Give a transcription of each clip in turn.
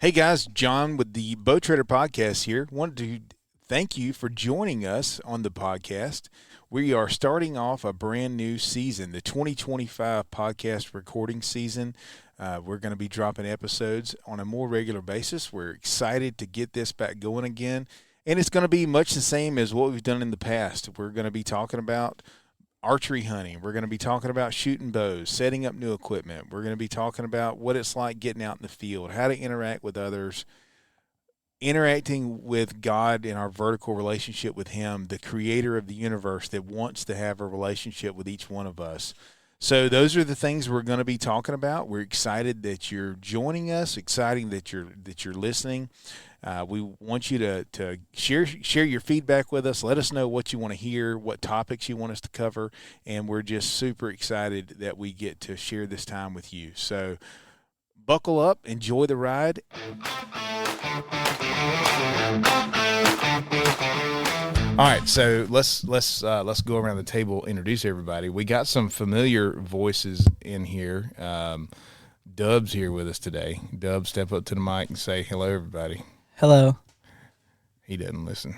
Hey guys, John with the Bow Trader Podcast here. Wanted to thank you for joining us on the podcast. We are starting off a brand new season, the 2025 podcast recording season. We're going to be dropping episodes on a more regular basis. We're excited to get this back going again, and it's going to be much the same as what we've done in the past. We're going to be talking about archery hunting. We're going to be talking about shooting bows, setting up new equipment. We're going to be talking about what it's like getting out in the field, how to interact with others, interacting with God in our vertical relationship with Him, the creator of the universe that wants to have a relationship with each one of us. So those are the things we're going to be talking about. We're excited that you're joining us, exciting that you're listening. We want you to share your feedback with us. Let us know what you want to hear, what topics you want us to cover, and we're just super excited that we get to share this time with you. So buckle up, enjoy the ride. All right, so let's go around the table, introduce everybody. We got some familiar voices in here. Dub's here with us today. Dub, step up to the mic and say hello, everybody. Hello. He doesn't listen.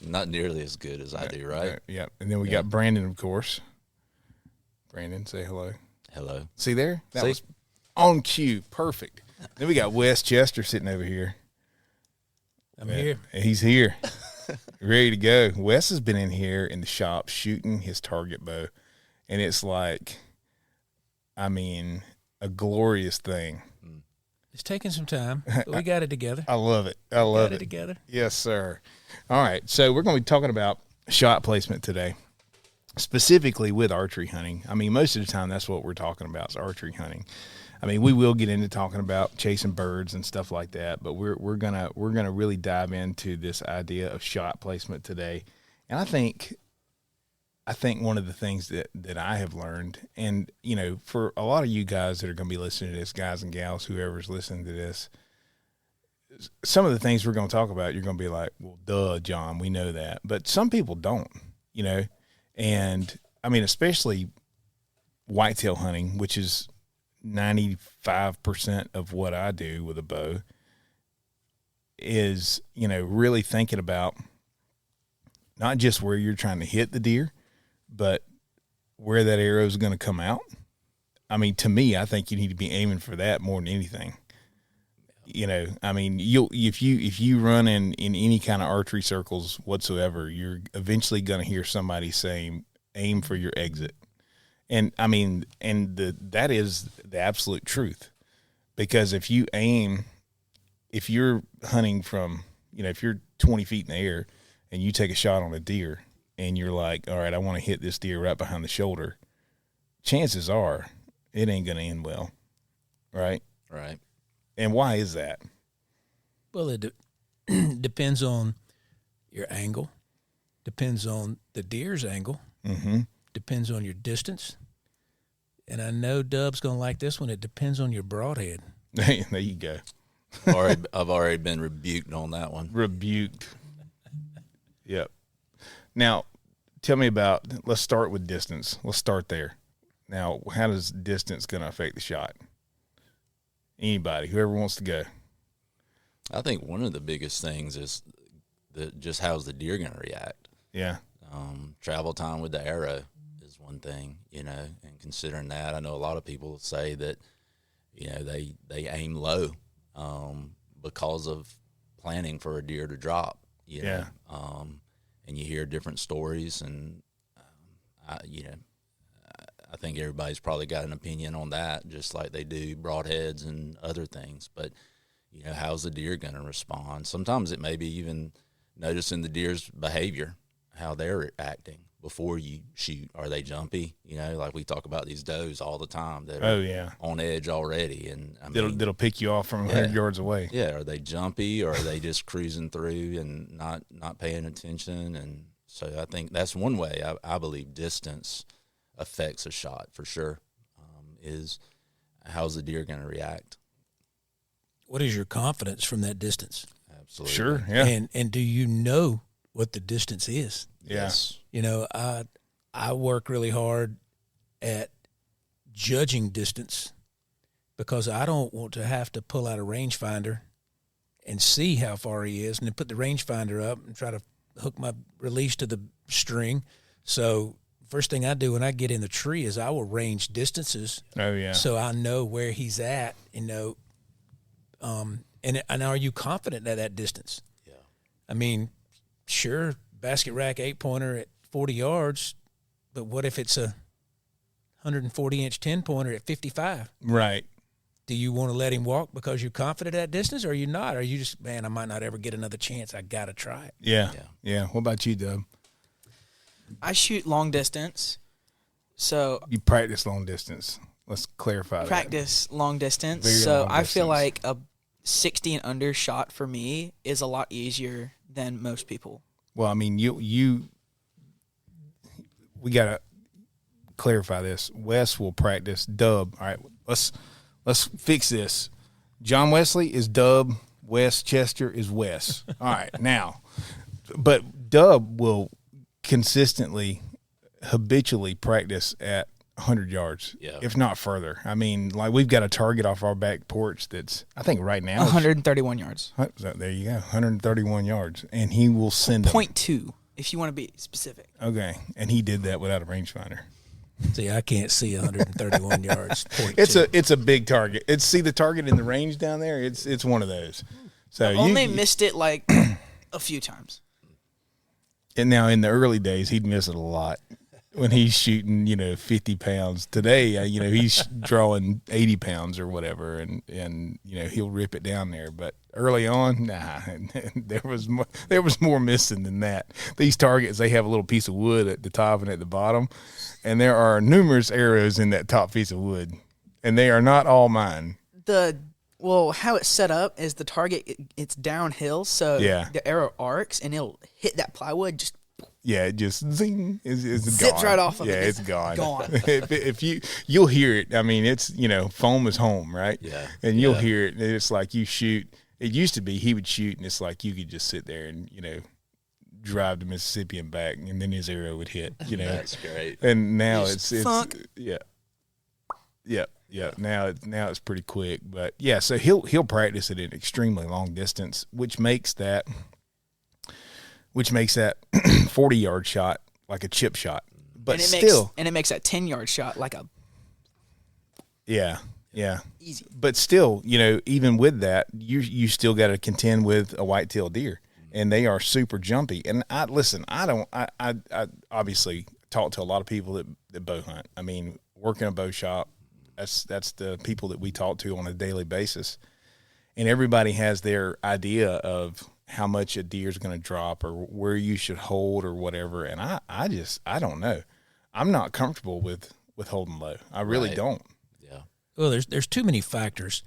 Not nearly as good as I do, right? Yeah. And then we got Brandon, of course. Brandon, say hello. Hello. See there? That was on cue. Perfect. Then we got Wes Chester sitting over here. I'm here. He's here. Ready to go. Wes has been in here in the shop shooting his target bow. And it's like, I mean, a glorious thing. It's taking some time, but we got it together. I love it. I love it. Together. Yes, sir. All right. So we're going to be talking about shot placement today, specifically with archery hunting. I mean, most of the time that's what we're talking about is archery hunting. I mean, we will get into talking about chasing birds and stuff like that, but we're gonna really dive into this idea of shot placement today. And I think one of the things that I have learned, and, you know, for a lot of you guys that are going to be listening to this, guys and gals, whoever's listening to this, some of the things we're going to talk about, you're going to be like, well, duh, John, we know that. But some people don't, you know. And, I mean, especially whitetail hunting, which is 95% of what I do with a bow, is, you know, really thinking about not just where you're trying to hit the deer, but where that arrow is going to come out. I mean, to me, I think you need to be aiming for that more than anything. You know, I mean, if you run in any kind of archery circles whatsoever, you're eventually going to hear somebody saying, aim for your exit. And I mean, that is the absolute truth, because if you're hunting from, you know, if you're 20 feet in the air and you take a shot on a deer, and you're like, all right, I want to hit this deer right behind the shoulder, chances are it ain't going to end well, right? Right. And why is that? Well, it depends on your angle, depends on the deer's angle, depends on your distance. And I know Dub's going to like this one. It depends on your broadhead. There you go. I've already been rebuked on that one. Rebuked. Yep. Now, tell me about, let's start with distance. Let's start there. Now, how does distance going to affect the shot? Anybody, whoever wants to go. I think one of the biggest things is just how's the deer going to react. Yeah. Travel time with the arrow is one thing, you know, and considering that, I know a lot of people say that, you know, they aim low because of planning for a deer to drop, you know. And you hear different stories, and I think everybody's probably got an opinion on that, just like they do broadheads and other things. But, you know, how's the deer going to respond? Sometimes it may be even noticing the deer's behavior, how they're acting before you shoot. Are they jumpy? You know, like we talk about these does all the time that are on edge already. And I mean, that'll pick you off from 100 yards away. Yeah. Are they jumpy, or are they just cruising through and not paying attention? And so I think that's one way I believe distance affects a shot for sure, is how's the deer going to react? What is your confidence from that distance? Absolutely. Sure, yeah. And do you know what the distance is? Yes. You know, I work really hard at judging distance because I don't want to have to pull out a rangefinder and see how far he is and then put the rangefinder up and try to hook my release to the string. So first thing I do when I get in the tree is I will range distances. Oh, yeah. So I know where he's at, and are you confident at that distance? Yeah. I mean, sure, basket rack 8-pointer at 40 yards, but what if it's a 140-inch 10-pointer at 55? Right. Do you want to let him walk because you're confident at that distance, or are you not? Are you just, man, I might not ever get another chance. I got to try it. Yeah. What about you, Dub? I shoot long distance, so You practice long distance. Let's clarify practice long distance. Very So long I feel distance. like a 60 and under shot for me is a lot easier than most people. that. Well, I mean, we got to clarify this. Wes will practice Dub. All right, let's fix this. John Wesley is Dub. Wes Chester is Wes. All right, now, but Dub will consistently, habitually practice at 100 yards, Yeah. if not further. I mean, like we've got a target off our back porch that's, I think right now, 131 yards. there you go, 131 yards, and he will send them. 0.2, if you want to be specific. Okay, and he did that without a rangefinder. See, I can't see 131 yards. It's a big target. See the target in the range down there. It's one of those. So Only missed it like a few times. And now in the early days, he'd miss it a lot when he's shooting, 50 pounds. Today, he's drawing 80 pounds or whatever, and he'll rip it down there. But early on, nah, there was more missing than that. These targets, they have a little piece of wood at the top and at the bottom, and there are numerous arrows in that top piece of wood, and they are not all mine. How it's set up is the target, it's downhill, so Yeah. the arrow arcs, and it'll hit that plywood just Yeah, it just zing, it's zips gone. right off of it. Yeah, it's gone. Gone. if you'll hear it. I mean, it's foam is home, right? Yeah. And you'll hear it. And it's like you shoot. It used to be he would shoot, and it's like you could just sit there and drive to Mississippi and back, and then his arrow would hit. That's great. And now Just it's funk. yeah. Now it's pretty quick, but yeah. So he'll practice at an extremely long distance, which makes that 40-yard shot like a chip shot. But it makes that 10-yard shot like a yeah. easy. But still, even with that, you still got to contend with a white-tailed deer, and they are super jumpy. And I obviously talk to a lot of people that bow hunt. I mean, work in a bow shop. That's the people that we talk to on a daily basis, and everybody has their idea of how much a deer is going to drop or where you should hold or whatever. And I don't know. I'm not comfortable with holding low. I really Right. don't. Yeah. Well, there's too many factors.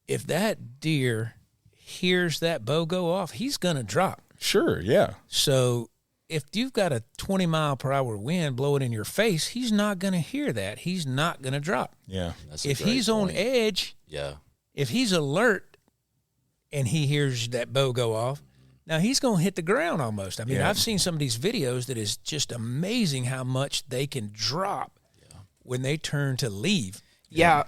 If that deer hears that bow go off, he's going to drop. Sure, yeah. So if you've got a 20-mile-per-hour wind blowing in your face, he's not going to hear that. He's not going to drop. Yeah. That's a If great he's on point. edge, Yeah. if he's alert and he hears that bow go off, now he's going to hit the ground almost. I mean, Yeah. I've seen some of these videos that is just amazing how much they can drop when they turn to leave. Yeah,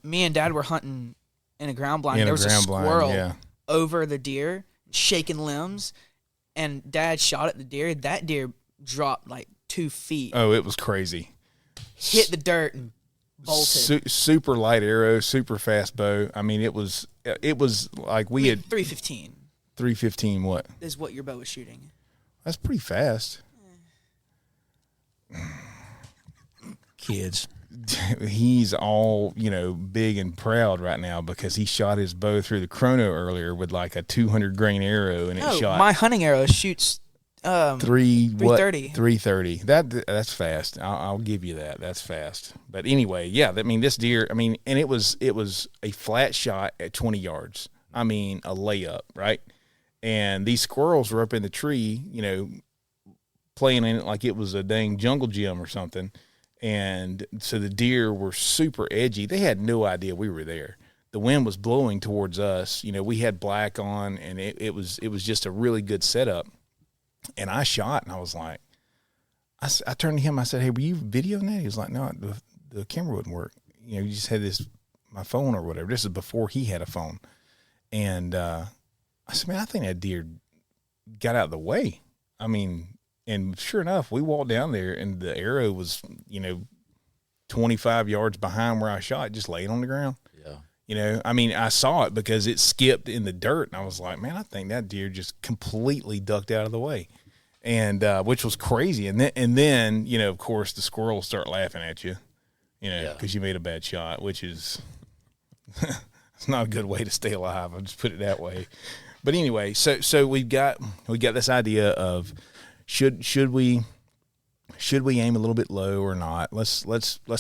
me and Dad were hunting in a ground blind. In a There was a ground blind, squirrel yeah. over the deer, shaking limbs, and Dad shot at the deer. That deer dropped like 2 feet, Oh, it was crazy. hit the dirt, and bolted. Super light arrow, super fast bow. I mean, it was like we had 315 315. What? is what your bow was shooting. That's pretty fast. Kids. He's all big and proud right now because he shot his bow through the chrono earlier with like a 200 grain arrow, and it No, shot my hunting arrow shoots 330. 330. That's fast. I'll give you that. That's fast. But anyway, yeah. I mean, this deer. I mean, and it was a flat shot at 20 yards. I mean, a layup, right? And these squirrels were up in the tree, playing in it like it was a dang jungle gym or something. And so the deer were super edgy. They had no idea we were there. The wind was blowing towards us. We had black on, and it was just a really good setup. And I shot, and I was like, I turned to him. I said, "Hey, were you videoing that?" He was like, "No, the camera wouldn't work." you just had my phone or whatever. This is before he had a phone. And I said, man, I think that deer got out of the way. I mean, and sure enough, we walked down there and the arrow was, 25 yards behind where I shot, just laying on the ground. Yeah. I mean, I saw it because it skipped in the dirt, and I was like, man, I think that deer just completely ducked out of the way, and which was crazy. And then, of course, the squirrels start laughing at you, because you made a bad shot, which is it's not a good way to stay alive. I'll just put it that way. But anyway, so we got this idea of should we aim a little bit low or not? Let's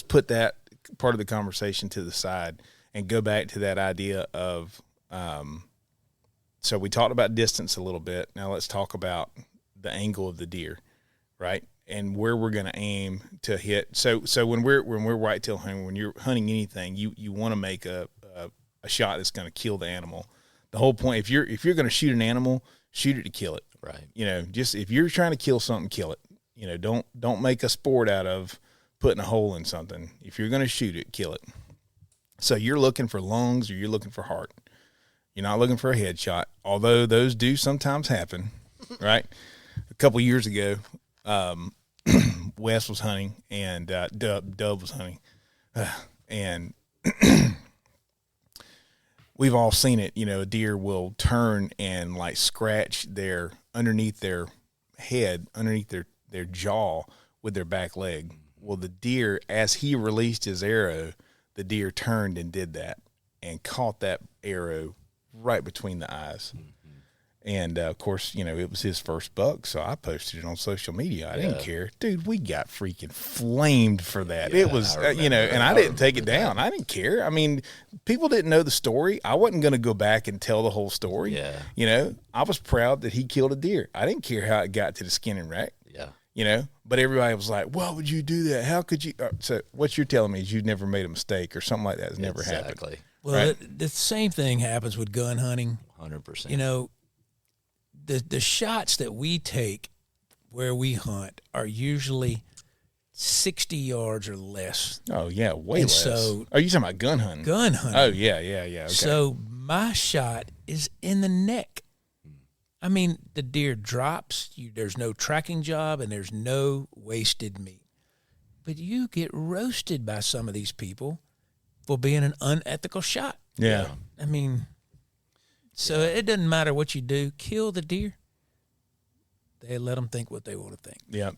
put that part of the conversation to the side and go back to that idea of so we talked about distance a little bit. Now let's talk about the angle of the deer, right? And where we're going to aim to hit. So when we're whitetail hunting, when you're hunting anything, you want to make a shot that's going to kill the animal. The whole point, if you're going to shoot an animal, shoot it to kill it. Right. Just if you're trying to kill something, kill it. Don't make a sport out of putting a hole in something. If you're going to shoot it, kill it. So you're looking for lungs or you're looking for heart. You're not looking for a headshot, although those do sometimes happen, right? A couple years ago, Wes was hunting and Dub was hunting, and we've all seen it. A deer will turn and like scratch underneath their head, underneath their jaw with their back leg. Well, the deer, as he released his arrow, the deer turned and did that and caught that arrow right between the eyes. And, of course, it was his first buck, so I posted it on social media. I didn't care. Dude, we got freaking flamed for that. It was, and I didn't take it down. I didn't care. I mean, people didn't know the story. I wasn't going to go back and tell the whole story. Yeah. I was proud that he killed a deer. I didn't care how it got to the skin and rack. Yeah. But everybody was like, why would you do that? How could you? So what you're telling me is you've never made a mistake or something like that has never happened. Exactly. Well, right? the same thing happens with gun hunting. 100%. The shots that we take where we hunt are usually 60 yards or less. Oh, yeah, way less. So, are you talking about gun hunting? Gun hunting. Oh, yeah. Okay. So my shot is in the neck. I mean, the deer drops, there's no tracking job, and there's no wasted meat. But you get roasted by some of these people for being an unethical shot. Yeah. I mean, so it doesn't matter what you do. Kill the deer. They let them think what they want to think. Yeah.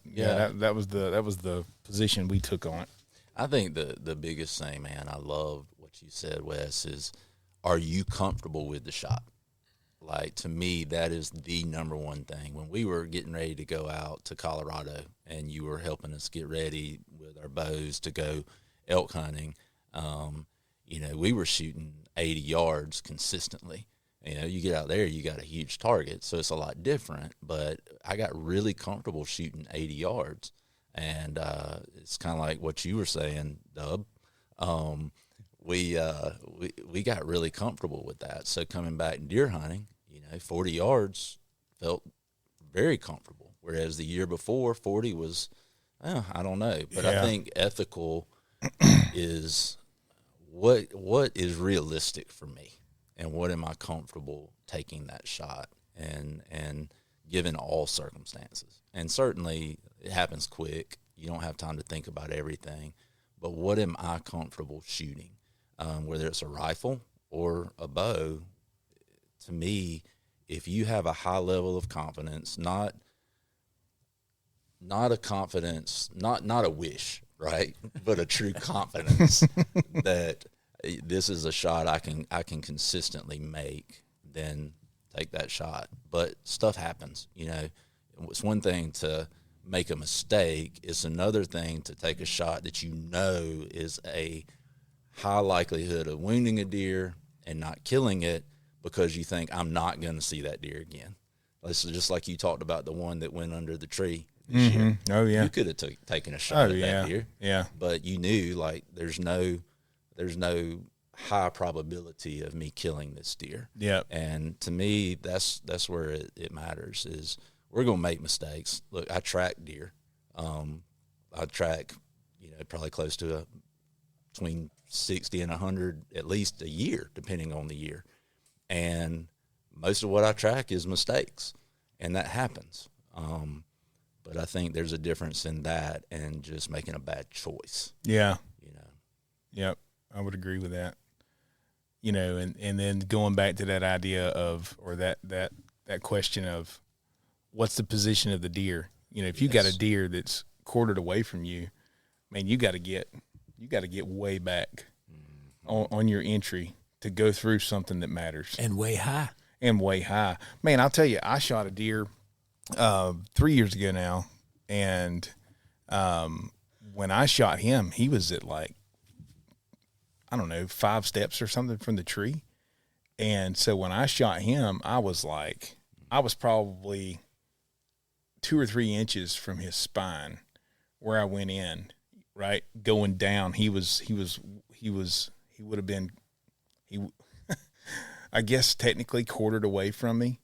That was the position we took on it. I think the biggest thing, man, I love what you said, Wes, is are you comfortable with the shot? Like, to me, that is the number one thing. When we were getting ready to go out to Colorado and you were helping us get ready with our bows to go elk hunting, we were shooting 80 yards consistently. You get out there, you got a huge target, so it's a lot different. But I got really comfortable shooting 80 yards. And it's kind of like what you were saying, Dub. We got really comfortable with that. So coming back deer hunting, 40 yards felt very comfortable. Whereas the year before, 40 was, I don't know. But I think ethical is what is realistic for me, and what am I comfortable taking that shot, and given all circumstances. And certainly it happens quick. You don't have time to think about everything. But what am I comfortable shooting? Whether it's a rifle or a bow, to me, if you have a high level of confidence, not a confidence, not a wish, right, but a true confidence that this is a shot I can consistently make, then take that shot. But stuff happens, It's one thing to make a mistake. It's another thing to take a shot that is a high likelihood of wounding a deer and not killing it because you think, I'm not going to see that deer again. This is just like you talked about the one that went under the tree this year. Oh, yeah. You could have taken a shot at that deer. Yeah. But you knew, like, there's no high probability of me killing this deer. Yeah. And to me, that's where it matters, is we're going to make mistakes. Look, I track deer. I track, probably close to between 60 and 100 at least a year, depending on the year. And most of what I track is mistakes, and that happens. But I think there's a difference in that and just making a bad choice. Yeah. You know. Yep. I would agree with that. You know, and then going back to that idea of, or that question of what's the position of the deer? You know, if you got a deer that's quartered away from you, man, you got to get way back on your entry to go through something that matters. And way high. Man, I'll tell you, I shot a deer 3 years ago now, and when I shot him, he was at like, I don't know, 5 steps or something from the tree. And so when I shot him, I was probably 2 or 3 inches from his spine where I went in, right? Going down. He would have been, I guess technically quartered away from me.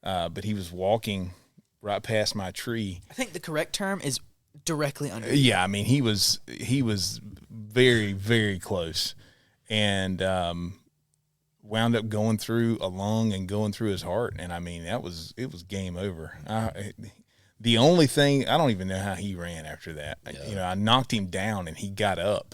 But he was walking right past my tree. I think the correct term is directly under. Yeah. I mean, he was very, very close, and, wound up going through a lung and going through his heart. And I mean, it was game over. The only thing, I don't even know how he ran after that. Yeah. You know, I knocked him down and he got up.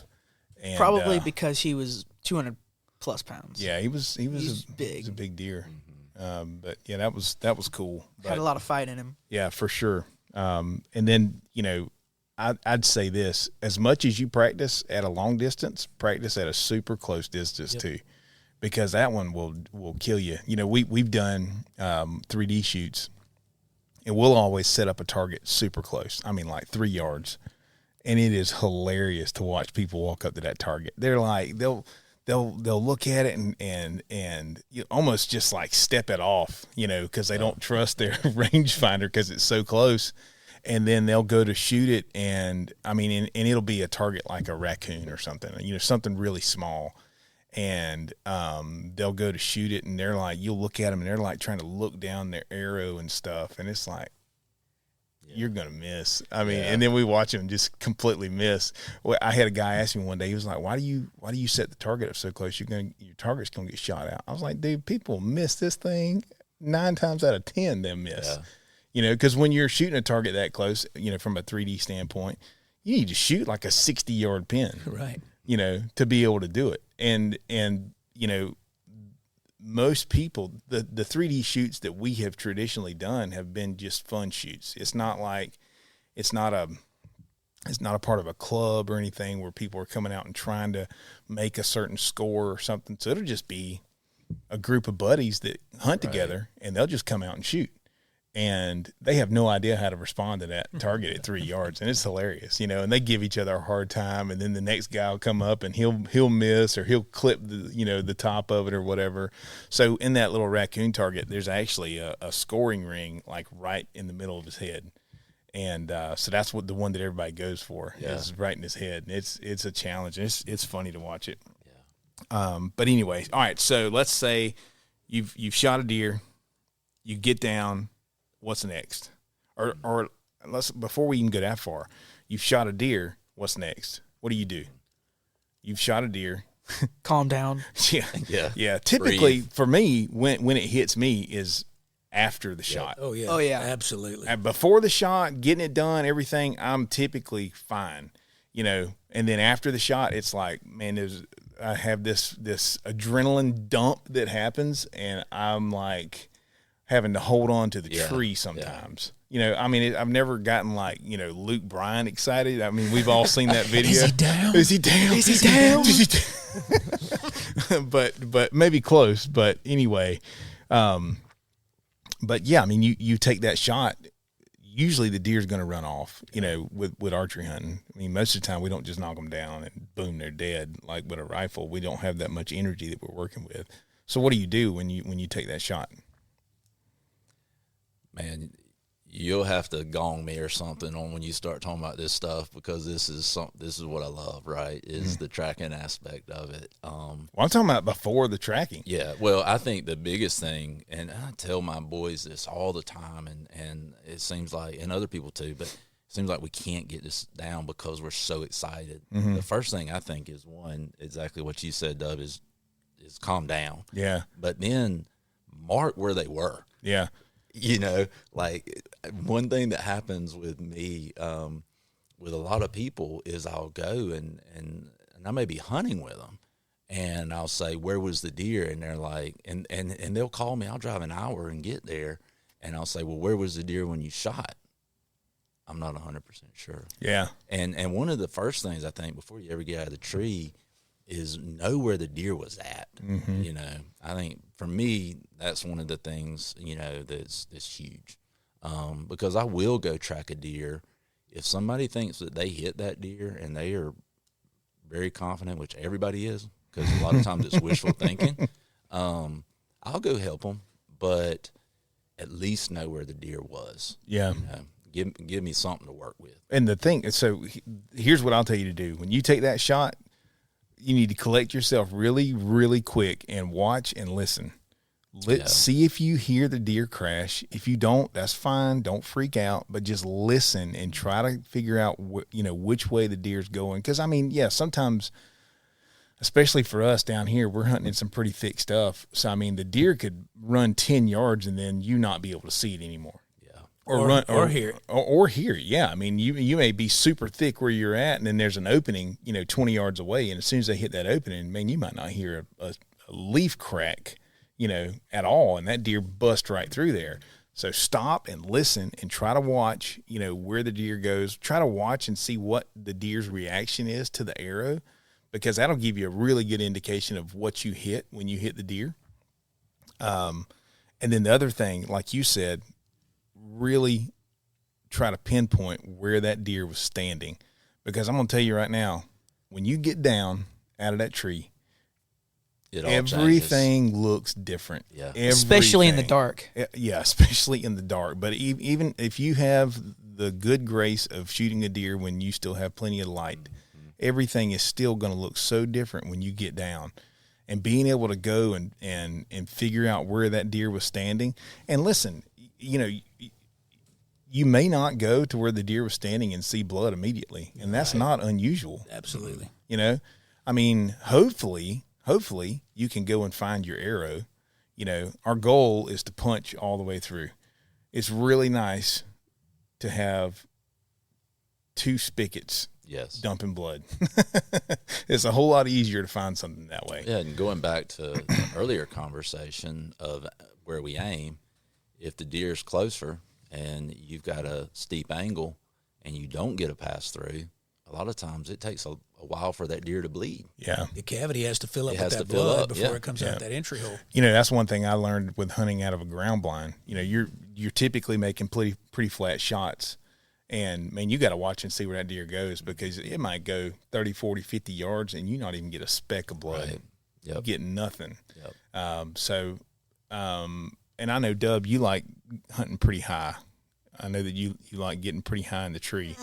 And, probably because he was 200 plus pounds. Yeah, he was big. He was a big deer. But yeah, that was cool. Had a lot of fight in him. Yeah, for sure. And then, you know, I'd say this: as much as you practice at a long distance, practice at a super close distance too, because that one will kill you. You know, we've done 3D shoots, and we'll always set up a target super close. I mean, like 3 yards, and it is hilarious to watch people walk up to that target. They're like they'll look at it and you almost just like step it off, you know, because they don't trust their rangefinder because it's so close. And then they'll go to shoot it, and I mean, and it'll be a target like a raccoon or something, you know, something really small. And they'll go to shoot it, and they're like, you'll look at them, and they're like trying to look down their arrow and stuff, and it's like, you're gonna miss. I mean, and then we watch them just completely miss. Well, I had a guy ask me one day, he was like, why do you set the target up so close? Your target's gonna get shot out. I was like, dude, people miss this thing 9 times out of 10. They miss. Yeah. You know, because when you're shooting a target that close, you know, from a 3D standpoint, you need to shoot like a 60-yard pin, right? You know, to be able to do it. And you know, most people, the 3D shoots that we have traditionally done have been just fun shoots. It's not a part of a club or anything where people are coming out and trying to make a certain score or something. So it'll just be a group of buddies that hunt together, and they'll just come out and shoot. And they have no idea how to respond to that target at 3 yards, and it's hilarious, you know. And they give each other a hard time, and then the next guy will come up and he'll miss, or he'll clip the top of it or whatever. So in that little raccoon target, there's actually a scoring ring like right in the middle of his head, and so that's what the one that everybody goes for is right in his head. And it's a challenge. And it's funny to watch it. Yeah. But anyway, all right. So let's say you've shot a deer, you get down. What's next? Or let's, before we even go that far, you've shot a deer. What's next? What do? You've shot a deer. Calm down. Yeah. Typically, for me, when it hits me is after the shot. Oh yeah, absolutely. And before the shot, getting it done, everything, I'm typically fine, you know. And then after the shot, it's like, man, I have this adrenaline dump that happens, and I'm like having to hold on to the tree sometimes. You know, I mean, I've never gotten like, you know, Luke Bryan excited. I mean, we've all seen that video. Is he down? Is he down? Is he down? But maybe close. But anyway, but yeah, I mean, you take that shot. Usually the deer's going to run off, you know, with archery hunting. I mean, most of the time we don't just knock them down and boom, they're dead. Like with a rifle, we don't have that much energy that we're working with. So what do you do when you take that shot? Man, you'll have to gong me or something on when you start talking about this stuff, because this is what I love, right? Is the tracking aspect of it. Well, I'm talking about before the tracking. Yeah, well, I think the biggest thing, and I tell my boys this all the time, and it seems like, and other people too, but it seems like we can't get this down because we're so excited. Mm-hmm. The first thing I think is, one, exactly what you said, Dub, is calm down. Yeah. But then mark where they were. Yeah. You know, like one thing that happens with me, with a lot of people, is I'll go and I may be hunting with them, and I'll say, where was the deer? And they're like, and they'll call me. I'll drive an hour and get there, and I'll say, well, where was the deer when you shot? I'm not 100% sure. Yeah. And one of the first things, I think, before you ever get out of the tree is know where the deer was at. Mm-hmm. You know, I think for me, that's one of the things, you know, that's huge. Because I will go track a deer. If somebody thinks that they hit that deer and they are very confident, which everybody is, because a lot of times it's wishful thinking, I'll go help them, but at least know where the deer was. Yeah. You know, give me something to work with. And the thing, so here's what I'll tell you to do. When you take that shot, you need to collect yourself really, really quick and watch and listen. Let's see if you hear the deer crash. If you don't, that's fine. Don't freak out, but just listen and try to figure out which way the deer's going. Because, I mean, yeah, sometimes, especially for us down here, we're hunting in some pretty thick stuff. So, I mean, the deer could run 10 yards and then you not be able to see it anymore. Or hear it. Or hear it, yeah. I mean, you may be super thick where you're at, and then there's an opening, 20 yards away, and as soon as they hit that opening, man, you might not hear a leaf crack, at all, and that deer bust right through there. So stop and listen and try to watch, where the deer goes. Try to watch and see what the deer's reaction is to the arrow, because that'll give you a really good indication of what you hit when you hit the deer. And then the other thing, like you said, really try to pinpoint where that deer was standing, because I'm going to tell you right now, when you get down out of that tree, everything changes. Looks different. Yeah. Everything. Especially in the dark. Yeah, especially in the dark. But even if you have the good grace of shooting a deer when you still have plenty of light, everything is still going to look so different when you get down. And being able to go and figure out where that deer was standing. And listen, you may not go to where the deer was standing and see blood immediately, and that's not unusual. Absolutely. I mean, hopefully you can go and find your arrow. Our goal is to punch all the way through. It's really nice to have two spigots dumping blood. It's a whole lot easier to find something that way. Yeah, and going back to the earlier conversation of where we aim, if the deer's closer and you've got a steep angle and you don't get a pass through, a lot of times it takes a while for that deer to bleed. Yeah. The cavity has to fill up with that blood before it comes out that entry hole. That's one thing I learned with hunting out of a ground blind. You're typically making pretty flat shots. And, man, you got to watch and see where that deer goes, because it might go 30, 40, 50 yards and you not even get a speck of blood. Right. Yep. You get nothing. Yep. And I know, Dub, you like hunting pretty high. I know that you like getting pretty high in the tree.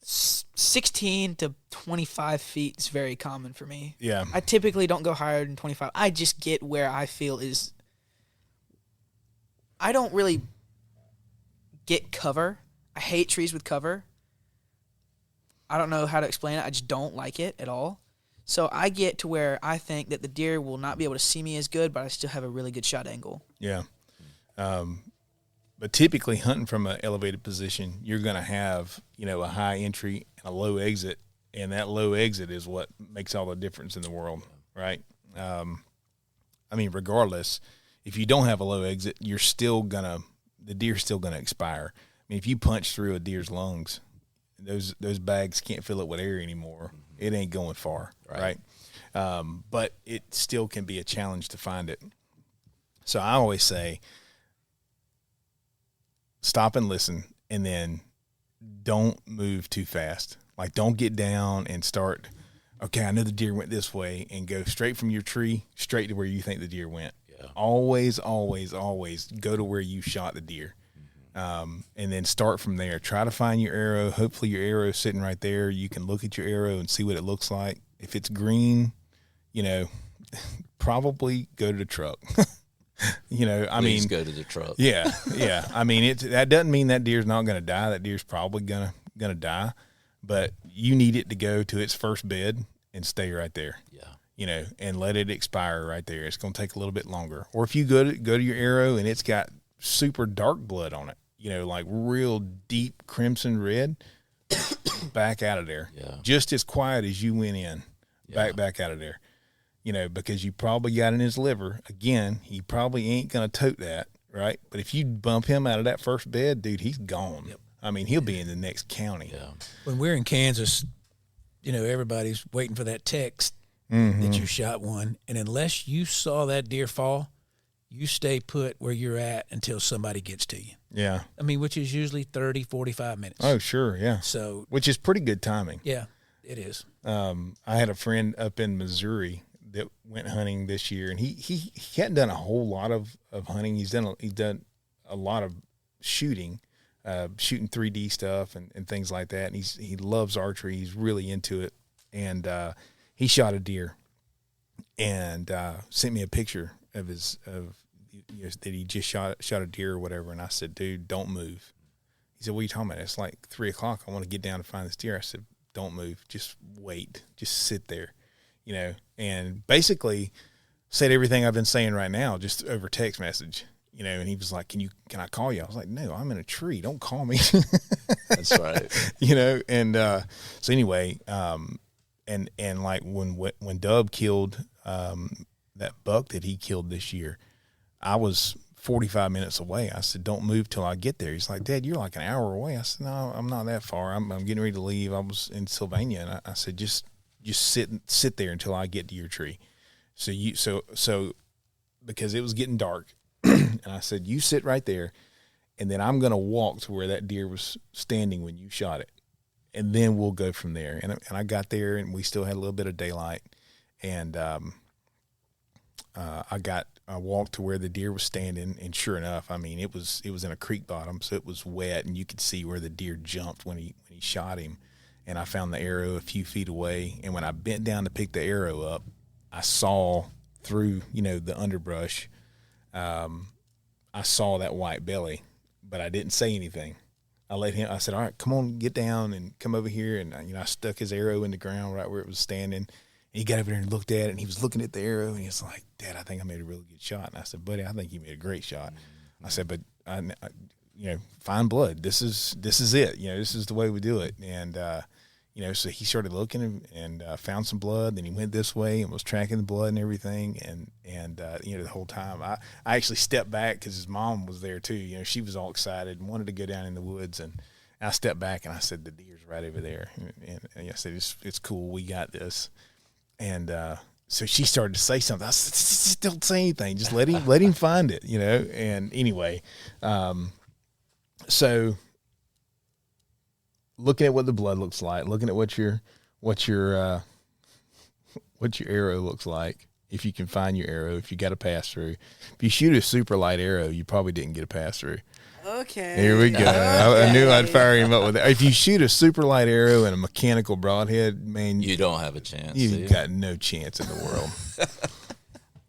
16 to 25 feet is very common for me. Yeah. I typically don't go higher than 25. I just get where I feel is – I don't really get cover. I hate trees with cover. I don't know how to explain it. I just don't like it at all. So I get to where I think that the deer will not be able to see me as good, but I still have a really good shot angle. Yeah. But typically hunting from an elevated position, you're going to have, a high entry and a low exit, and that low exit is what makes all the difference in the world, right? Regardless, if you don't have a low exit, the deer's still going to expire. If you punch through a deer's lungs, those bags can't fill it with air anymore. It ain't going far, right? But it still can be a challenge to find it. So I always say, stop and listen, and then don't move too fast. Like, don't get down and start, okay, I know the deer went this way, and go straight from your tree straight to where you think the deer went. Yeah. Always, always, always go to where you shot the deer. And then start from there. Try to find your arrow. Hopefully your arrow is sitting right there. You can look at your arrow and see what it looks like. If it's green, probably go to the truck. I Please mean, go to the truck. yeah. I mean, that doesn't mean that deer's not going to die. That deer's probably going to die, but you need it to go to its first bed and stay right there. Yeah. And let it expire right there. It's going to take a little bit longer. Or if you go to your arrow and it's got super dark blood on it, like real deep crimson red, back out of there. Yeah. Just as quiet as you went in, back out of there. Because you probably got in his liver. Again, he probably ain't going to tote that, right? But if you bump him out of that first bed, dude, he's gone. Yep. I mean, he'll be in the next county. Yeah. When we're in Kansas, everybody's waiting for that text that you shot one. And unless you saw that deer fall, you stay put where you're at until somebody gets to you. Yeah. I mean, which is usually 30, 45 minutes. Oh, sure, yeah. So, which is pretty good timing. yeah, it is. I had a friend up in Missouri that went hunting this year, and he hadn't done a whole lot of hunting. He's done a lot of shooting 3D stuff and things like that. And he loves archery. He's really into it. And he shot a deer and sent me a picture of that he just shot a deer or whatever. And I said, dude, don't move. He said, what are you talking about? It's like 3:00. I want to get down and find this deer. I said, don't move. Just wait. Just sit there. And basically said everything I've been saying right now, just over text message, and he was like, can I call you? I was like, no, I'm in a tree. Don't call me. That's right. And so anyway, and like when Dub killed that buck that he killed this year, I was 45 minutes away. I said, don't move till I get there. He's like, Dad, you're like an hour away. I said, no, I'm not that far. I'm getting ready to leave. I was in Sylvania, and I said, just sit there until I get to your tree. So because it was getting dark, and I said, you sit right there, and then I'm going to walk to where that deer was standing when you shot it, and then we'll go from there. And I got there, and we still had a little bit of daylight, and I walked to where the deer was standing, and sure enough, I mean, it was in a creek bottom, so it was wet, and you could see where the deer jumped when he shot him. And I found the arrow a few feet away. And when I bent down to pick the arrow up, I saw through, the underbrush, I saw that white belly, but I didn't say anything. I said, all right, come on, get down and come over here. And, I stuck his arrow in the ground right where it was standing. And he got over there and looked at it, and he was looking at the arrow, and he was like, Dad, I think I made a really good shot. And I said, buddy, I think you made a great shot. I said, but find blood. This is it. This is the way we do it. And, so he started looking and found some blood. Then he went this way and was tracking the blood and everything. And the whole time I actually stepped back because his mom was there too. She was all excited and wanted to go down in the woods. And I stepped back and I said, the deer's right over there. And I said, it's cool. We got this. And so she started to say something. I said, don't say anything. Just let him find it, And anyway, so looking at what the blood looks like, looking at what your arrow looks like, if you can find your arrow, if you got a pass through. If you shoot a super light arrow, you probably didn't get a pass through. Okay. Here we go. I knew I'd fire him up with that. If you shoot a super light arrow and a mechanical broadhead, man, You don't have a chance. you've got no chance in the world.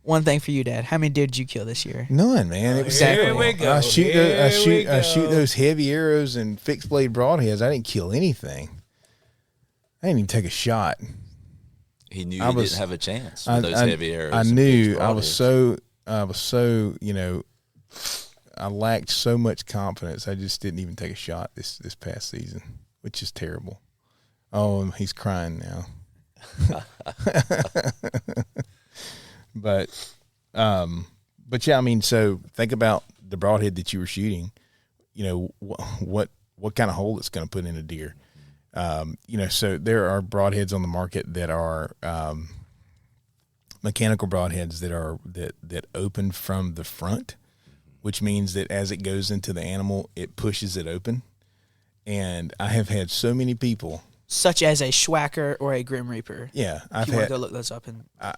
One thing for you, Dad. How many deer did you kill this year? None, man. It was Here terrible. we go. I shoot Here we go. those heavy arrows and fixed blade broadheads. I didn't kill anything. I didn't even take a shot. He knew I he was- didn't have a chance with those heavy arrows. I and knew fixed I was so I lacked so much confidence. I just didn't even take a shot this past season, which is terrible. Oh, he's crying now. But yeah, I mean, so think about the broadhead that you were shooting. What kind of hole it's going to put in a deer. So there are broadheads on the market that are mechanical broadheads that open from the front, which means that as it goes into the animal, it pushes it open. And I have had so many people, Such as a Schwacker or a Grim Reaper. yeah, If you want to go look those up.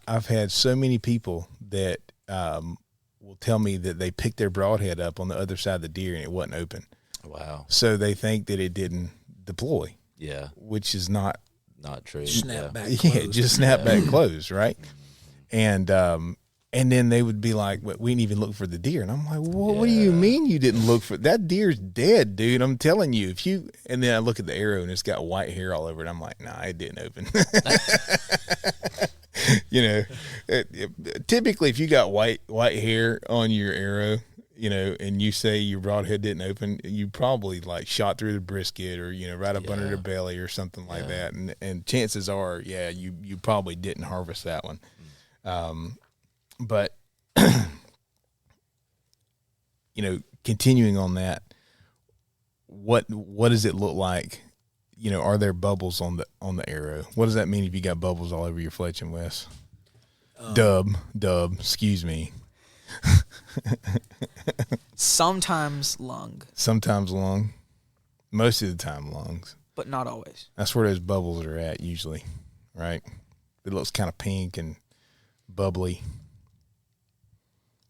I've had so many people that will tell me that they picked their broadhead up on the other side of the deer and it wasn't open. Wow. So they think that it didn't deploy, Yeah. which is not. Not true. Snap yeah. back. Yeah, closed. just snap back closed, right? And And then they would be like, we didn't even look for the deer. And I'm like, well, what do you mean you didn't look for that deer's dead, dude? I'm telling you, and then I look at the arrow and it's got white hair all over it. I'm like, nah, it didn't open. Typically if you got white hair on your arrow, and you say your broadhead didn't open, you probably like shot through the brisket or, right up under the belly or something like that. And chances are, you probably didn't harvest that one. But, continuing on that, what does it look like? Are there bubbles on the arrow? What does that mean if you got bubbles all over your fletching, Wes? Dub, excuse me. Sometimes lung. Sometimes lung. Most of the time lungs. But not always. That's where those bubbles are at usually, right? It looks kind of pink and bubbly.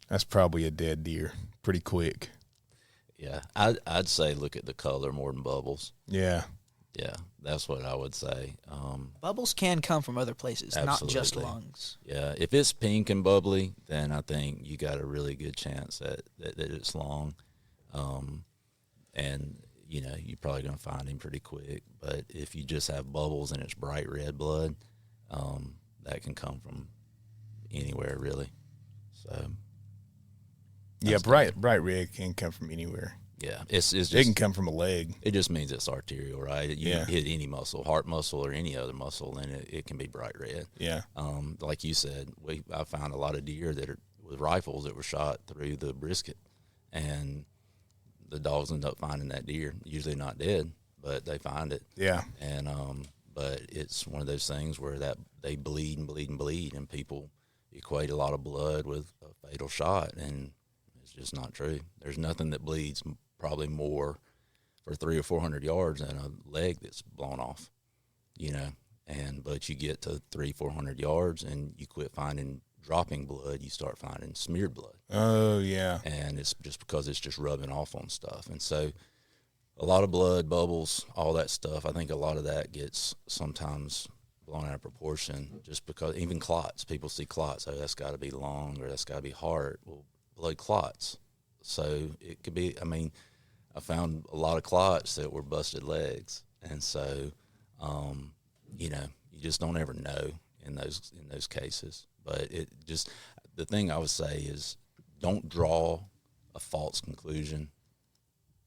That's probably a dead deer pretty quick. Yeah, I'd say look at the color more than bubbles. Yeah. Yeah, that's what I would say. Bubbles can come from other places, absolutely. Not just lungs. Yeah, if it's pink and bubbly, then I think you got a really good chance that it's long. And, you're probably going to find him pretty quick. But if you just have bubbles and it's bright red blood, that can come from anywhere, really. So... Yeah, bright red can come from anywhere. Yeah, it's just, it can come from a leg. It just means it's arterial, right? You hit any muscle, heart muscle or any other muscle, and it can be bright red. Yeah. Like you said, I found a lot of deer that are with rifles that were shot through the brisket, and the dogs end up finding that deer. Usually not dead, but they find it. Yeah. And but it's one of those things where that they bleed and bleed and bleed, and people equate a lot of blood with a fatal shot, and it's just not true. There's nothing that bleeds probably more for 300 or 400 yards than a leg that's blown off, but you get to 300-400 yards and you quit finding dropping blood, you start finding smeared blood. Oh yeah. And it's just because it's just rubbing off on stuff. And so a lot of blood, bubbles, all that stuff, I think a lot of that gets sometimes blown out of proportion, just because even clots, people see clots, oh, that's got to be lung or that's got to be heart. Well, blood clots. So it could be, I found a lot of clots that were busted legs. And so, you just don't ever know in those cases. But the thing I would say is don't draw a false conclusion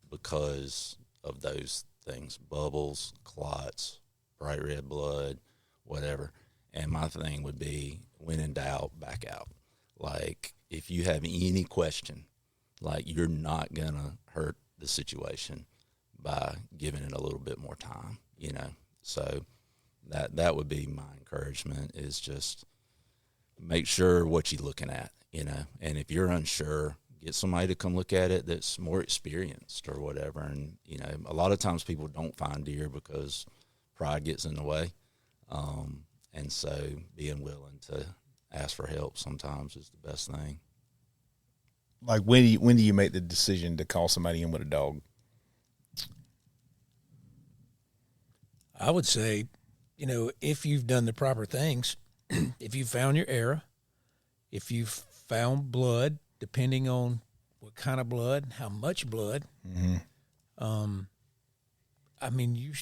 because of those things, bubbles, clots, bright red blood, whatever. And my thing would be, when in doubt, back out. Like, if you have any question, like, you're not going to hurt the situation by giving it a little bit more time, So that would be my encouragement, is just make sure what you're looking at, And if you're unsure, get somebody to come look at it that's more experienced or whatever. And, a lot of times people don't find deer because pride gets in the way. And so being willing to ask for help sometimes is the best thing. Like, when do you make the decision to call somebody in with a dog? I would say, if you've done the proper things, if you found your error, if you've found blood, depending on what kind of blood, how much blood,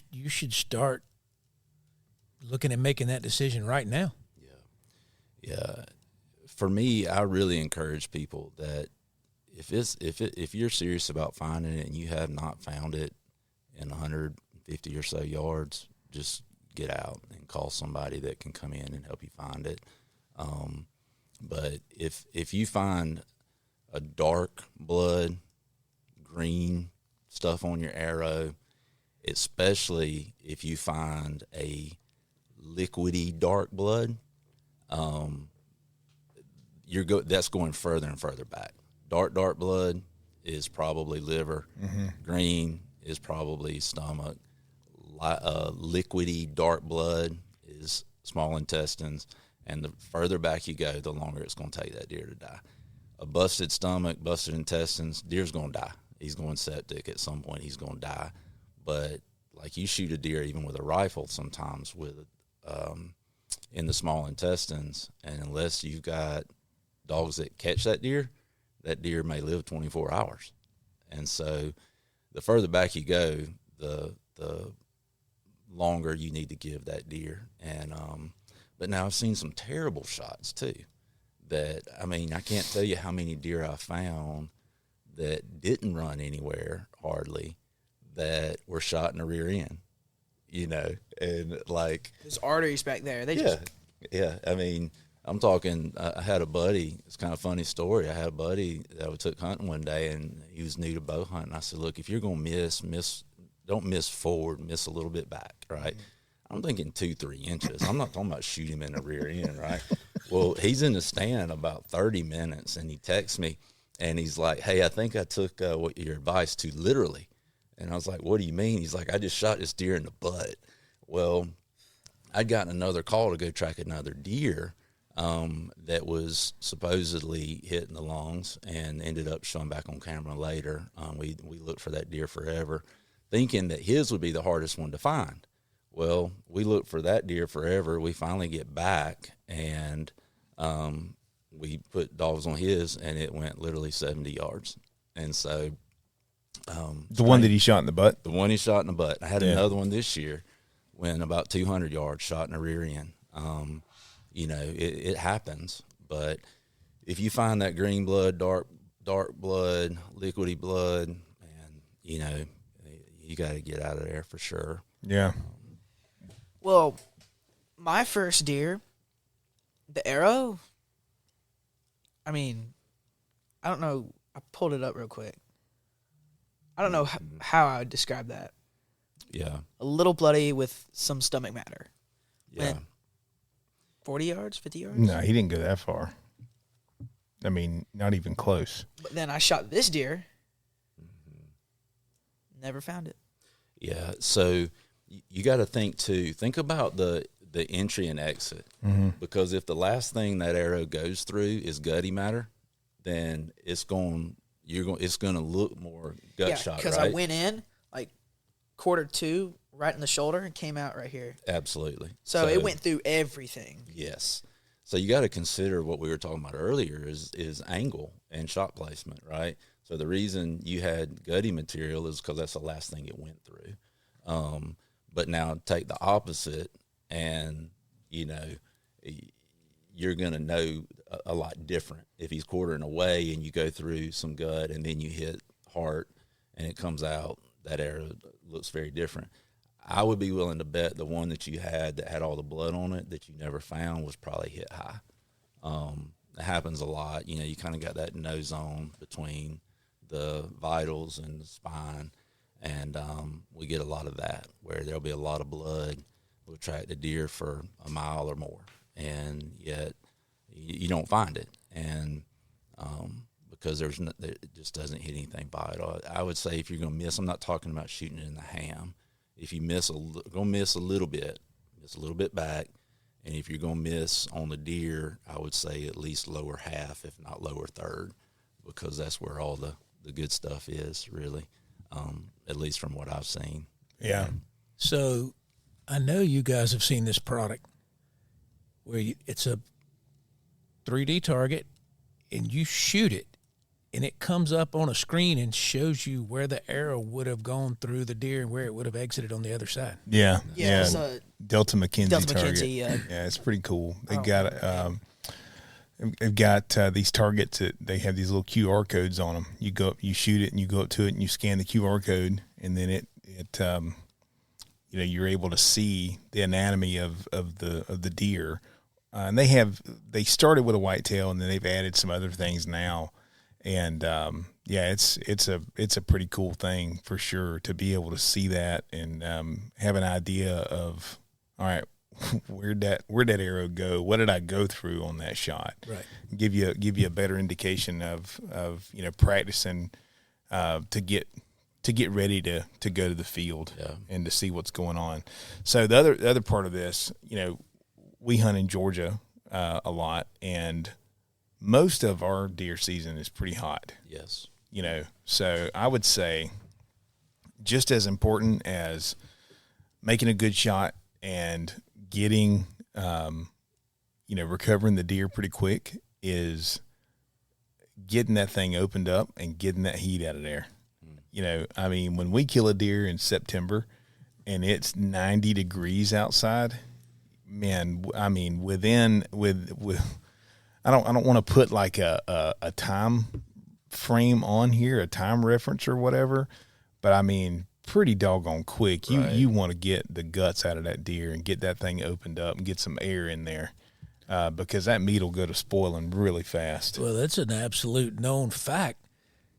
you should start looking at making that decision right now. Yeah. For me, I really encourage people that if you're serious about finding it and you have not found it in 150 or so yards, just get out and call somebody that can come in and help you find it. But if you find a dark blood, green stuff on your arrow, especially if you find a liquidy dark blood, that's going further and further back. Dark blood is probably liver. Mm-hmm. Green is probably stomach. Liquidy dark blood is small intestines. And the further back you go, the longer it's going to take that deer to die. A busted stomach, busted intestines, deer's going to die. He's going septic at some point. He's going to die. But like, you shoot a deer even with a rifle sometimes with in the small intestines, and unless you've got dogs that catch that deer may live 24 hours. And so the further back you go, the longer you need to give that deer. And but now I've seen some terrible shots too. That, I mean, I can't tell you how many deer I found that didn't run anywhere hardly, that were shot in the rear end, you know, and like There's arteries back there. yeah. I mean, I'm talking. I had a buddy. It's kind of a funny story. I had a buddy that we took hunting one day, and he was new to bow hunting. I said, "Look, if you're gonna miss, don't miss forward. Miss a little bit back, right?" Mm-hmm. I'm thinking 2-3 inches. I'm not talking about shoot him in the rear end, right? Well, he's in the stand about 30 minutes, and he texts me, and he's like, "Hey, I think I took what your advice too literally." And I was like, "What do you mean?" He's like, "I just shot this deer in the butt." Well, I'd gotten another call to go track another deer that was supposedly hit in the lungs, and ended up showing back on camera later. We looked for that deer forever, thinking that his would be the hardest one to find. Well, we looked for that deer forever. We finally get back, and we put dogs on his, and it went literally 70 yards. And so the one that he shot in the butt? The one he shot in the butt. I had another one this year, went about 200 yards, shot in the rear end. You know, it happens. But if you find that green blood, dark blood, liquidy blood, man, you know, you got to get out of there for sure. Yeah. Well, my first deer, the arrow, I mean, I don't know. I pulled it up real quick. I don't know how I would describe that. Yeah. A little bloody with some stomach matter. Yeah. Went 40 yards, 50 yards? No, he didn't go that far. I mean, not even close. But then I shot this deer. Never found it. Yeah. So you got to think too. Think about the entry and exit, because if the last thing that arrow goes through is gutty matter, then it's going to look more gut shot, because right? I went in like 1/4 right in the shoulder and came out right here. Absolutely. So it went through everything. Yes. So you got to consider what we were talking about earlier is angle and shot placement, right? So the reason you had gutty material is because that's the last thing it went through. But now take the opposite, and, you know, you're going to know a lot different. If he's quartering away and you go through some gut and then you hit heart and it comes out, that arrow looks very different. I would be willing to bet the one that you had that had all the blood on it that you never found was probably hit high. It happens a lot. You know, you kind of got that no zone between the vitals and the spine, and we get a lot of that where there'll be a lot of blood. We'll track the deer for a mile or more, and yet you don't find it. And because it just doesn't hit anything vital. I would say if you're going to miss, I'm not talking about shooting it in the ham. If you miss go miss a little bit back, and if you're going to miss on the deer, I would say at least lower half, if not lower third, because that's where all the good stuff is, really, at least from what I've seen. Yeah. So I know you guys have seen this product where it's a 3D target, and you shoot it, and it comes up on a screen and shows you where the arrow would have gone through the deer and where it would have exited on the other side. Yeah. Yeah. It's a Delta McKenzie target. yeah. Yeah, it's pretty cool. They've got these targets that they have these little QR codes on them. You go up, you shoot it, and you go up to it, and you scan the QR code, and then it you know, you're able to see the anatomy of the deer. And they started with a whitetail, and then they've added some other things now. And yeah, it's a pretty cool thing for sure to be able to see that and have an idea of, all right, where'd that arrow go? What did I go through on that shot? Right. Give you a better indication of you know, practicing to get ready to go to the field and to see what's going on. So the other part of this, you know, we hunt in Georgia a lot, and most of our deer season is pretty hot. Yes. You know, so I would say just as important as making a good shot and getting, you know, recovering the deer pretty quick is getting that thing opened up and getting that heat out of there. You know, I mean, when we kill a deer in September and it's 90 degrees outside, man, I mean, with I don't want to put like a time frame on here, a time reference or whatever, but I mean, pretty doggone quick. You want to get the guts out of that deer and get that thing opened up and get some air in there, because that meat will go to spoiling really fast. Well, that's an absolute known fact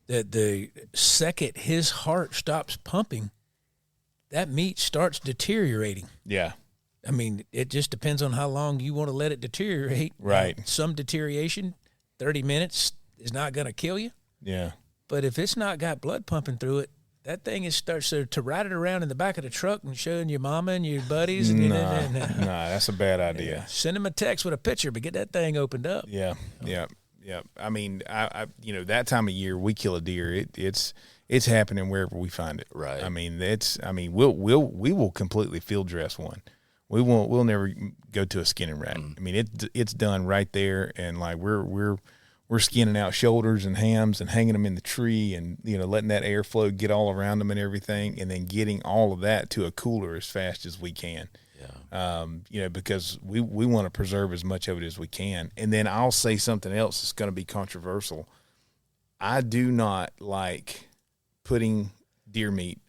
that the second his heart stops pumping, that meat starts deteriorating. Yeah. I mean, it just depends on how long you want to let it deteriorate. Right. Some deterioration, 30 minutes is not going to kill you. Yeah. But if it's not got blood pumping through it, that thing starts to ride it around in the back of the truck and showing your mama and your buddies. And Nah, that's a bad idea. Send them a text with a picture, but get that thing opened up. Yeah. I mean, I that time of year we kill a deer. It's happening wherever we find it. Right. I mean, we will completely field dress one. We'll never go to a skinning rack. I mean, it's done right there, and like we're skinning out shoulders and hams and hanging them in the tree, and letting that airflow get all around them and everything, and then getting all of that to a cooler as fast as we can. Because we want to preserve as much of it as we can. And then I'll say something else that's going to be controversial. I do not like putting deer meat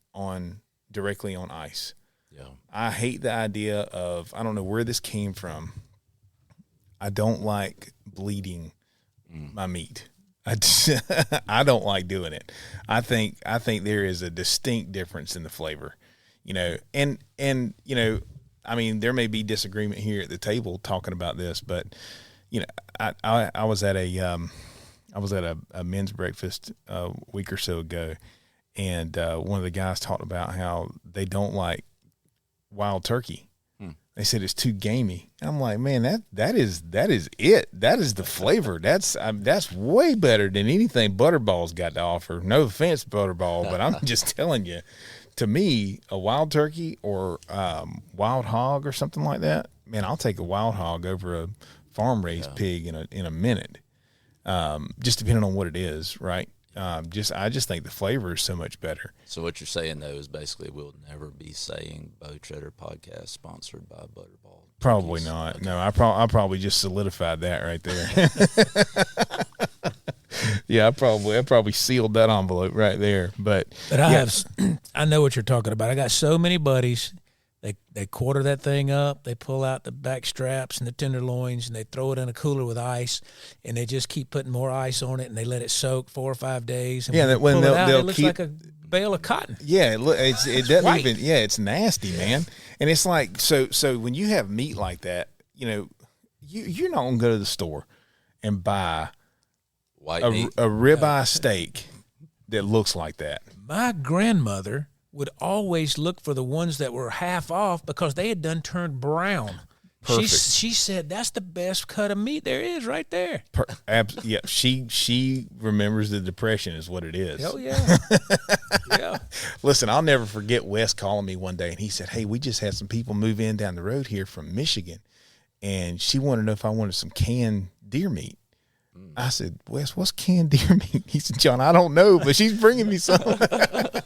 directly on ice. Yeah. I hate the idea of, I don't know where this came from. I don't like bleeding my meat. I don't like doing it. I think there is a distinct difference in the flavor, and I mean, there may be disagreement here at the table talking about this, but I was at a men's breakfast a week or so ago, and one of the guys talked about how they don't like wild turkey. They said it's too gamey. I'm like, man, that is it. That is the flavor. That's way better than anything Butterball's got to offer. No offense, Butterball, but I'm just telling you. To me, a wild turkey or wild hog or something like that, man, I'll take a wild hog over a farm-raised pig in a minute. Just depending on what it is, right? I just think the flavor is so much better. So what you're saying though is basically we'll never be saying Bow Trader Podcast sponsored by Butterball. Probably not. Okay. No, I probably just solidified that right there. Yeah, I probably sealed that envelope right there. But I know what you're talking about. I got so many buddies. They quarter that thing up. They pull out the back straps and the tenderloins, and they throw it in a cooler with ice, and they just keep putting more ice on it, and they let it soak 4 or 5 days. And it looks like a bale of cotton. Yeah, it doesn't even. Yeah, it's nasty, man. And it's like so when you have meat like that, you're not gonna go to the store and buy a ribeye steak that looks like that. My grandmother would always look for the ones that were half off because they had done turned brown. Perfect. She said that's the best cut of meat there is right there. Yeah, she remembers the Depression is what it is. Hell yeah. Yeah. Listen, I'll never forget Wes calling me one day, and he said, "Hey, we just had some people move in down the road here from Michigan, and she wanted to know if I wanted some canned deer meat." I said, "Wes, what's canned deer meat?" He said, "John, I don't know, but she's bringing me some."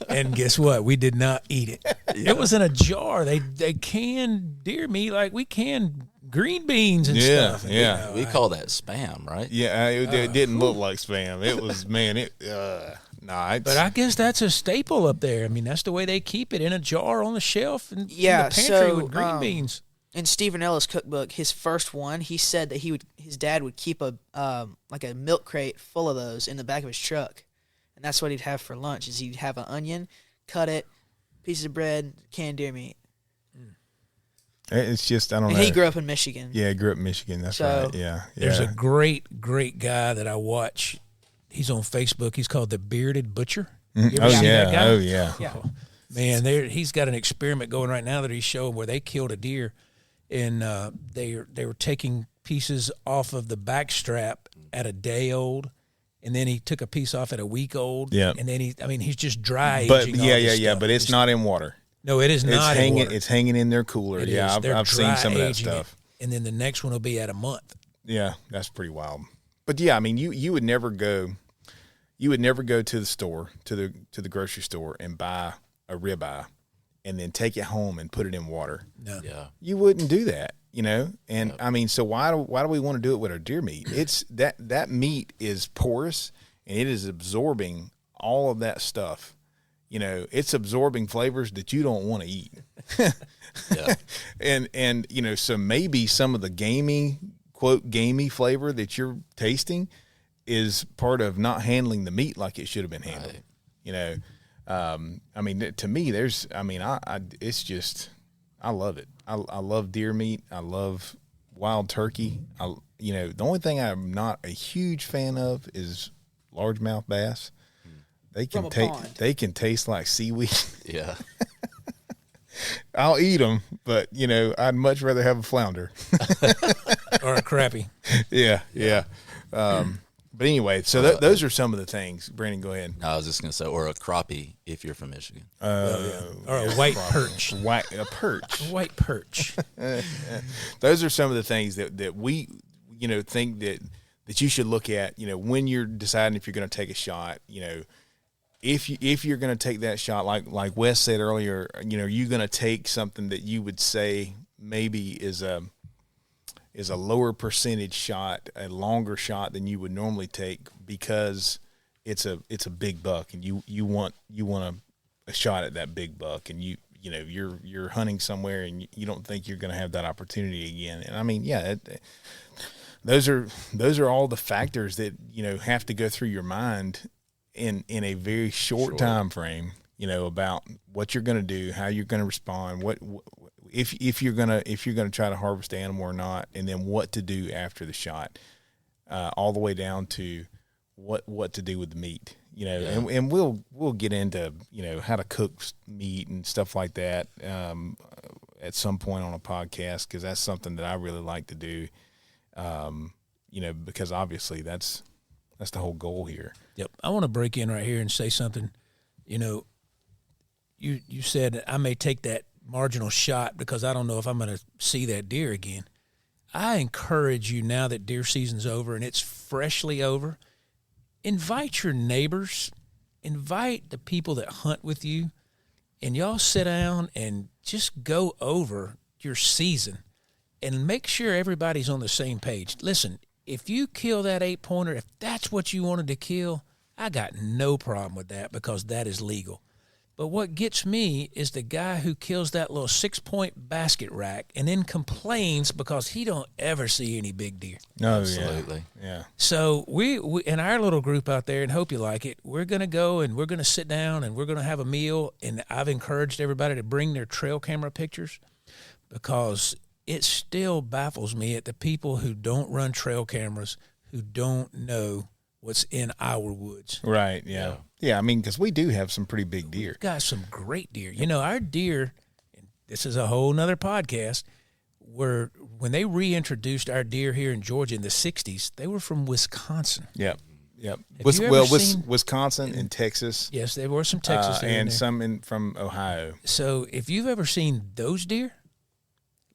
And guess what? We did not eat it. It was in a jar. They canned deer meat like we can green beans and stuff. Yeah, we call that spam, right? Yeah, it didn't look like spam. It was, But I guess that's a staple up there. I mean, that's the way they keep it, in a jar on the shelf in the pantry with green beans. In Stephen Ellis' cookbook, his first one, he said that his dad would keep a milk crate full of those in the back of his truck, and that's what he'd have for lunch. Is he'd have an onion, cut it, pieces of bread, canned deer meat. It's just, I don't know. And he grew up in Michigan. Yeah, he grew up in Michigan. That's right. Yeah. There's a great guy that I watch. He's on Facebook. He's called the Bearded Butcher. You ever seen that guy? Oh yeah. Oh, man, he's got an experiment going right now that he's showing where they killed a deer. And they were taking pieces off of the back strap at a day old, and then he took a piece off at a week old. Yeah. And then he's just dry aging. But but it's not in water. No, it is not in water. It's hanging in their cooler. I've seen some of that stuff. And then the next one will be at a month. Yeah, that's pretty wild. But yeah, I mean, you would never go to the store, to the grocery store and buy a ribeye and then take it home and put it in water. No. Yeah. You wouldn't do that, you know? And I mean, so why do we want to do it with our deer meat? It's that meat is porous and it is absorbing all of that stuff. You know, it's absorbing flavors that you don't want to eat. Yeah. And you know, so maybe some of the gamey flavor that you're tasting is part of not handling the meat like it should have been handled. Right. You know, I mean, to me, it's just, I love it. I love deer meat. I love wild turkey. You know, the only thing I'm not a huge fan of is largemouth bass. They can taste like seaweed. Yeah. I'll eat them, but you know, I'd much rather have a flounder Or a crappie. Yeah. But anyway, so those are some of the things. Brandon, go ahead. No, I was just going to say, or a crappie if you're from Michigan. Or a white perch. A perch. A white perch. Those are some of the things that we, you know, think that you should look at, you know, when you're deciding if you're going to take a shot. You know, if you're going to take that shot, like Wes said earlier, you know, you're going to take something that you would say maybe is a lower percentage shot, a longer shot than you would normally take because it's a big buck and you want a shot at that big buck, and you know you're hunting somewhere and you don't think you're going to have that opportunity again. And I mean, yeah, those are all the factors that, you know, have to go through your mind in a very short time frame, you know, about what you're going to do, how you're going to respond, if you're gonna try to harvest the animal or not, and then what to do after the shot, all the way down to what to do with the meat, you know. Yeah. And we'll get into, you know, how to cook meat and stuff like that at some point on a podcast, because that's something that I really like to do, you know, because obviously that's the whole goal here. Yep. I want to break in right here and say something. You know, you said I may take that marginal shot because I don't know if I'm going to see that deer again. I encourage you, now that deer season's over and it's freshly over, invite your neighbors, invite the people that hunt with you, and y'all sit down and just go over your season and make sure everybody's on the same page. Listen, if you kill that 8-pointer, if that's what you wanted to kill, I got no problem with that because that is legal. But what gets me is the guy who kills that little 6-point basket rack and then complains because he don't ever see any big deer. No, absolutely. Yeah. So we in our little group out there, and hope you like it, we're going to go and we're going to sit down and we're going to have a meal. And I've encouraged everybody to bring their trail camera pictures, because it still baffles me at the people who don't run trail cameras, who don't know what's in our woods. Right, yeah. Yeah, I mean, because we do have some pretty big deer. We've got some great deer. You know, our deer, and this is a whole nother podcast, when they reintroduced our deer here in Georgia in the 60s, they were from Wisconsin. Yep. Wisconsin and Texas. Yes, there were some Texas deer and some from Ohio. So if you've ever seen those deer,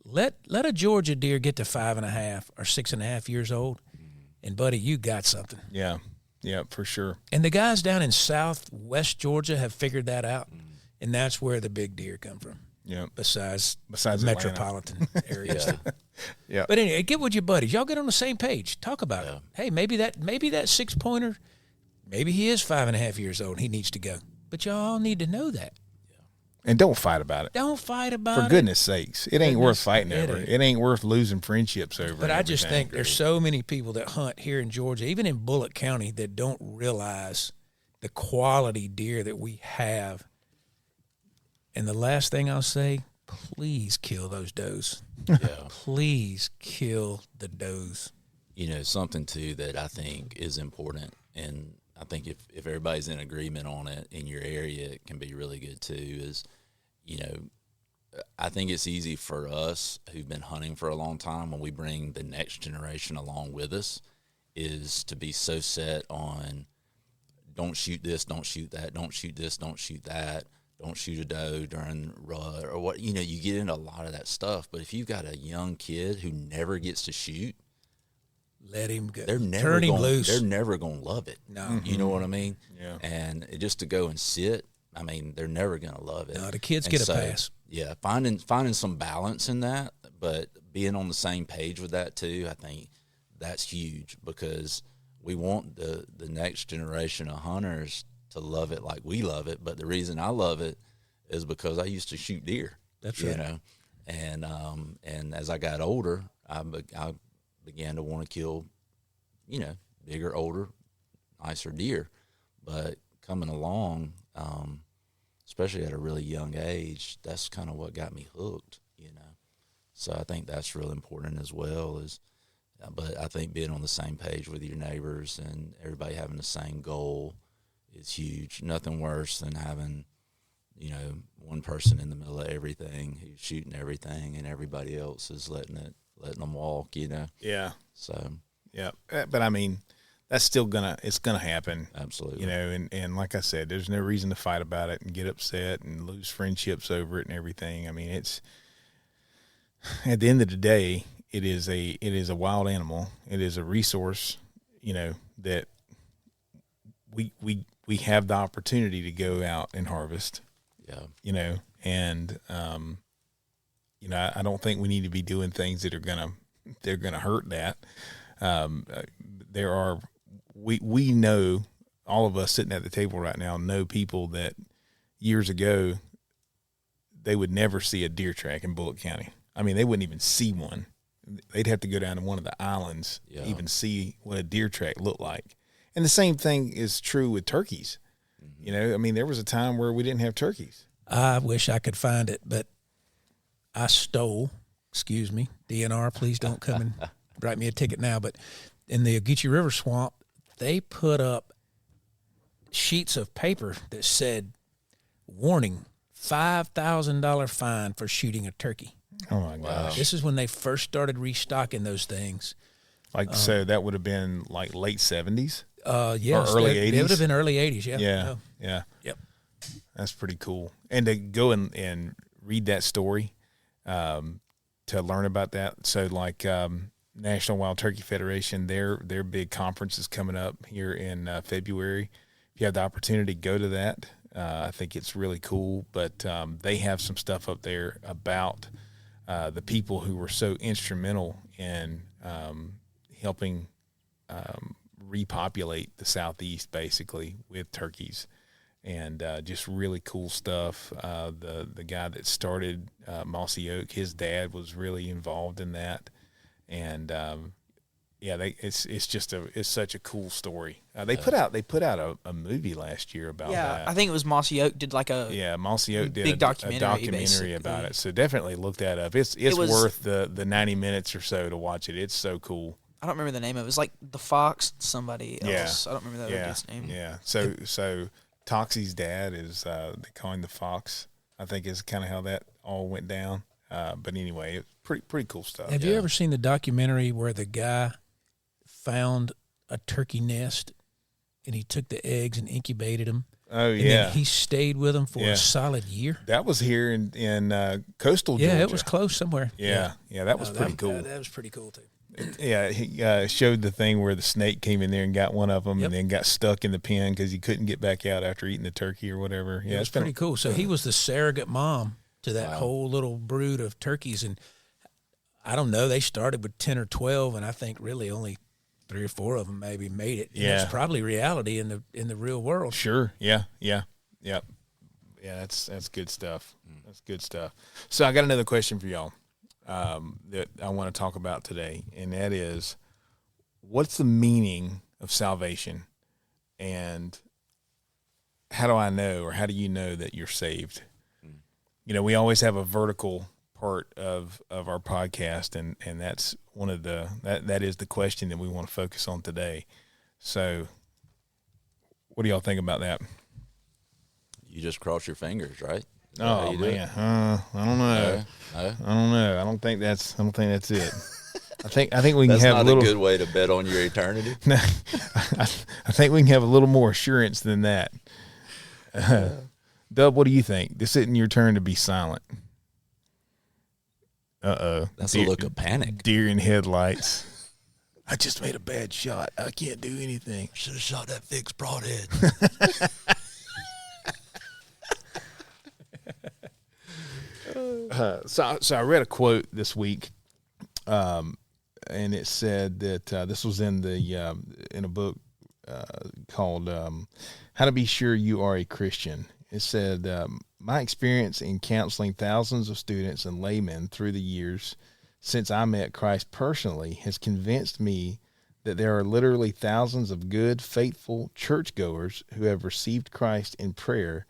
let a Georgia deer get to 5.5 or 6.5 years old, and buddy, you got something. Yeah, for sure. And the guys down in southwest Georgia have figured that out, and that's where the big deer come from. Yeah. Besides Atlanta. Metropolitan areas. Yeah. But anyway, get with your buddies. Y'all get on the same page. Talk about it. Hey, maybe that 6-pointer, maybe he is 5.5 years old and he needs to go. But y'all need to know that. And don't fight about it. Don't fight about it. For goodness sakes. It ain't worth fighting over. It ain't worth losing friendships over. But I just think there's so many people that hunt here in Georgia, even in Bullitt County, that don't realize the quality deer that we have. And the last thing I'll say, please kill those does. Yeah. Please kill the does. You know, something, too, that I think is important, and I think if everybody's in agreement on it in your area, it can be really good, too, is, you know, I think it's easy for us who've been hunting for a long time, when we bring the next generation along with us, is to be so set on don't shoot this, don't shoot that, don't shoot this, don't shoot that. Don't shoot a doe during rut or what, you know, you get into a lot of that stuff. But if you've got a young kid who never gets to shoot, let him go. They're never turn him gonna, loose. They're never going to love it. No. You know what I mean? Yeah. And just to go and sit, I mean, they're never going to love it. No, the kids And get a so, pass. Yeah, finding some balance in that, but being on the same page with that too, I think that's huge, because we want the next generation of hunters to love it like we love it. But the reason I love it is because I used to shoot deer. That's right. You know, and as I got older, I began to want to kill, you know, bigger, older, nicer deer. But coming along, especially at a really young age, that's kind of what got me hooked, you know. So I think that's really important as well. But I think being on the same page with your neighbors and everybody having the same goal is huge. Nothing worse than having, you know, one person in the middle of everything who's shooting everything and everybody else is letting them walk, you know. Yeah. So yeah, but I mean, that's still it's gonna happen. Absolutely. You know, and like I said, there's no reason to fight about it and get upset and lose friendships over it and everything. I mean, it's, at the end of the day, it is a wild animal. It is a resource, you know, that we have the opportunity to go out and harvest. Yeah. You know, and you know, I don't think we need to be doing things that are gonna hurt that. We know, all of us sitting at the table right now know people that years ago they would never see a deer track in Bullitt County. I mean, they wouldn't even see one. They'd have to go down to one of the islands to even see what a deer track looked like. And the same thing is true with turkeys. Mm-hmm. You know, I mean, there was a time where we didn't have turkeys. I wish I could find it, but I stole, excuse me, DNR, please don't come and write me a ticket now, but in the Ogeechee River Swamp, they put up sheets of paper that said, warning, $5,000 fine for shooting a turkey. Oh, my gosh. This is when they first started restocking those things. Like, so that would have been like late 70s? Yes. Or early 80s? It would have been early 80s, yeah. Yeah, yeah. Yep. That's pretty cool. And to go and read that story, to learn about that. So, like, National Wild Turkey Federation, their big conference is coming up here in February. If you have the opportunity, go to that. I think it's really cool. But they have some stuff up there about the people who were so instrumental in helping repopulate the Southeast, basically, with turkeys. And just really cool stuff. The guy that started Mossy Oak, his dad was really involved in that. And it's such a cool story. They put out a movie last year about that. I think it was Mossy Oak did like a Mossy Oak did big a documentary documentary about it. So definitely look that up. It's worth the 90 minutes or so to watch it. It's so cool. I don't remember the name of it. It was like the Fox, somebody else. I don't remember the other dude's name. Yeah. So Toxie's dad is they call him the Fox, I think, is kind of how that all went down. But anyway, it's pretty cool stuff. Have you ever seen the documentary where the guy found a turkey nest and he took the eggs and incubated them? Oh, and yeah. then he stayed with them for a solid year. That was here in coastal Georgia. Yeah, it was close somewhere. Yeah, that was pretty cool. That was pretty cool, too. Yeah, he showed the thing where the snake came in there and got one of them and then got stuck in the pen because he couldn't get back out after eating the turkey or whatever. Yeah, it's pretty cool. So he was the surrogate mom to that whole little brood of turkeys. And I don't know, they started with 10 or 12, and I think really only 3 or 4 of them maybe made it. And that's probably reality in the real world. Sure. Yeah. That's good stuff. That's good stuff. So I got another question for y'all. That I want to talk about today, and that is, what's the meaning of salvation, and how do I know, or how do you know that you're saved? You know, we always have a vertical part of our podcast, and that's one of that is the question that we want to focus on today. So, what do y'all think about that? You just cross your fingers, right? Oh man, I don't know. No? I don't know. I don't think that's it. I think we can That's have not a little. a good way to bet on your eternity. No, I think we can have a little more assurance than that. Dub, what do you think? This isn't your turn to be silent. That's a look of panic. Deer in headlights. I just made a bad shot. I can't do anything. Should have shot that fixed broadhead. So I read a quote this week, and it said that this was in a book called "How to Be Sure You Are a Christian." It said, "My experience in counseling thousands of students and laymen through the years since I met Christ personally has convinced me that there are literally thousands of good, faithful churchgoers who have received Christ in prayer,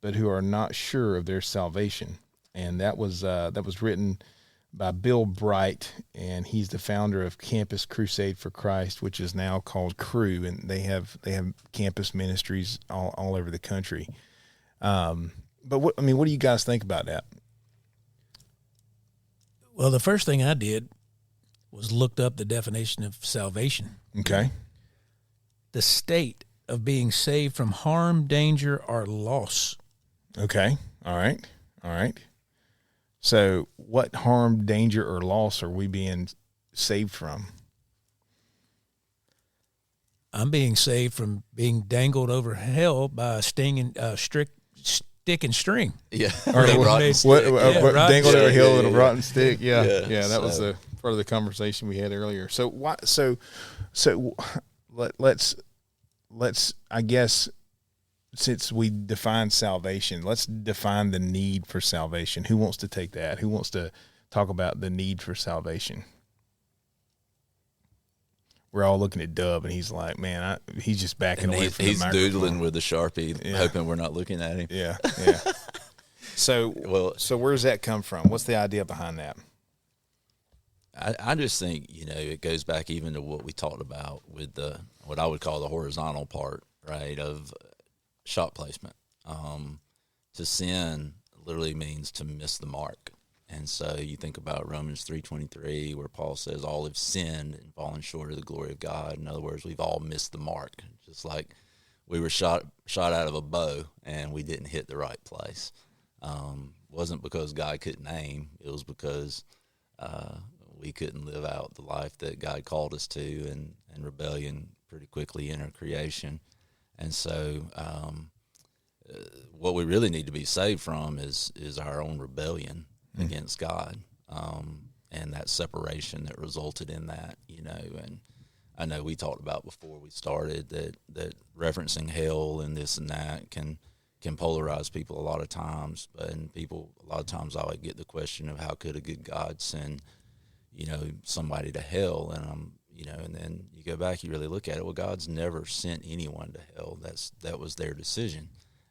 but who are not sure of their salvation." And that was written by Bill Bright, and he's the founder of Campus Crusade for Christ, which is now called Cru, and they have campus ministries all over the country. But what do you guys think about that? Well, the first thing I did was looked up the definition of salvation. Okay. The state of being saved from harm, danger, or loss. Okay. All right. So what harm, danger, or loss are we being saved from? I'm being saved from being dangled over hell by a stinging stick and string. Yeah. Or rotten what, stick. dangled over a hill with a yeah. rotten stick? Yeah. Yeah, That was the part of the conversation we had earlier. So why? So let's I guess, since we define salvation, let's define the need for salvation. Who wants to take that? Who wants to talk about the need for salvation? We're all looking at Dub, and he's like, man, he's just backing away from the microphone. He's doodling with a Sharpie, hoping we're not looking at him. Yeah. So where does that come from? What's the idea behind that? I just think, it goes back even to what we talked about with what I would call the horizontal part, right, of shot placement. To sin literally means to miss the mark. And so you think about Romans 3:23, where Paul says all have sinned and fallen short of the glory of God. In other words, we've all missed the mark. Just like we were shot out of a bow and we didn't hit the right place. Wasn't because God couldn't aim. It was because we couldn't live out the life that God called us to, and rebellion pretty quickly entered creation. And so what we really need to be saved from is our own rebellion against God, and that separation that resulted in that, and I know we talked about before we started that referencing hell and this and that can polarize people a lot of times, and people a lot of times I would get the question of how could a good God send, somebody to hell, and and then you go back, you really look at it. Well, God's never sent anyone to hell. That was their decision.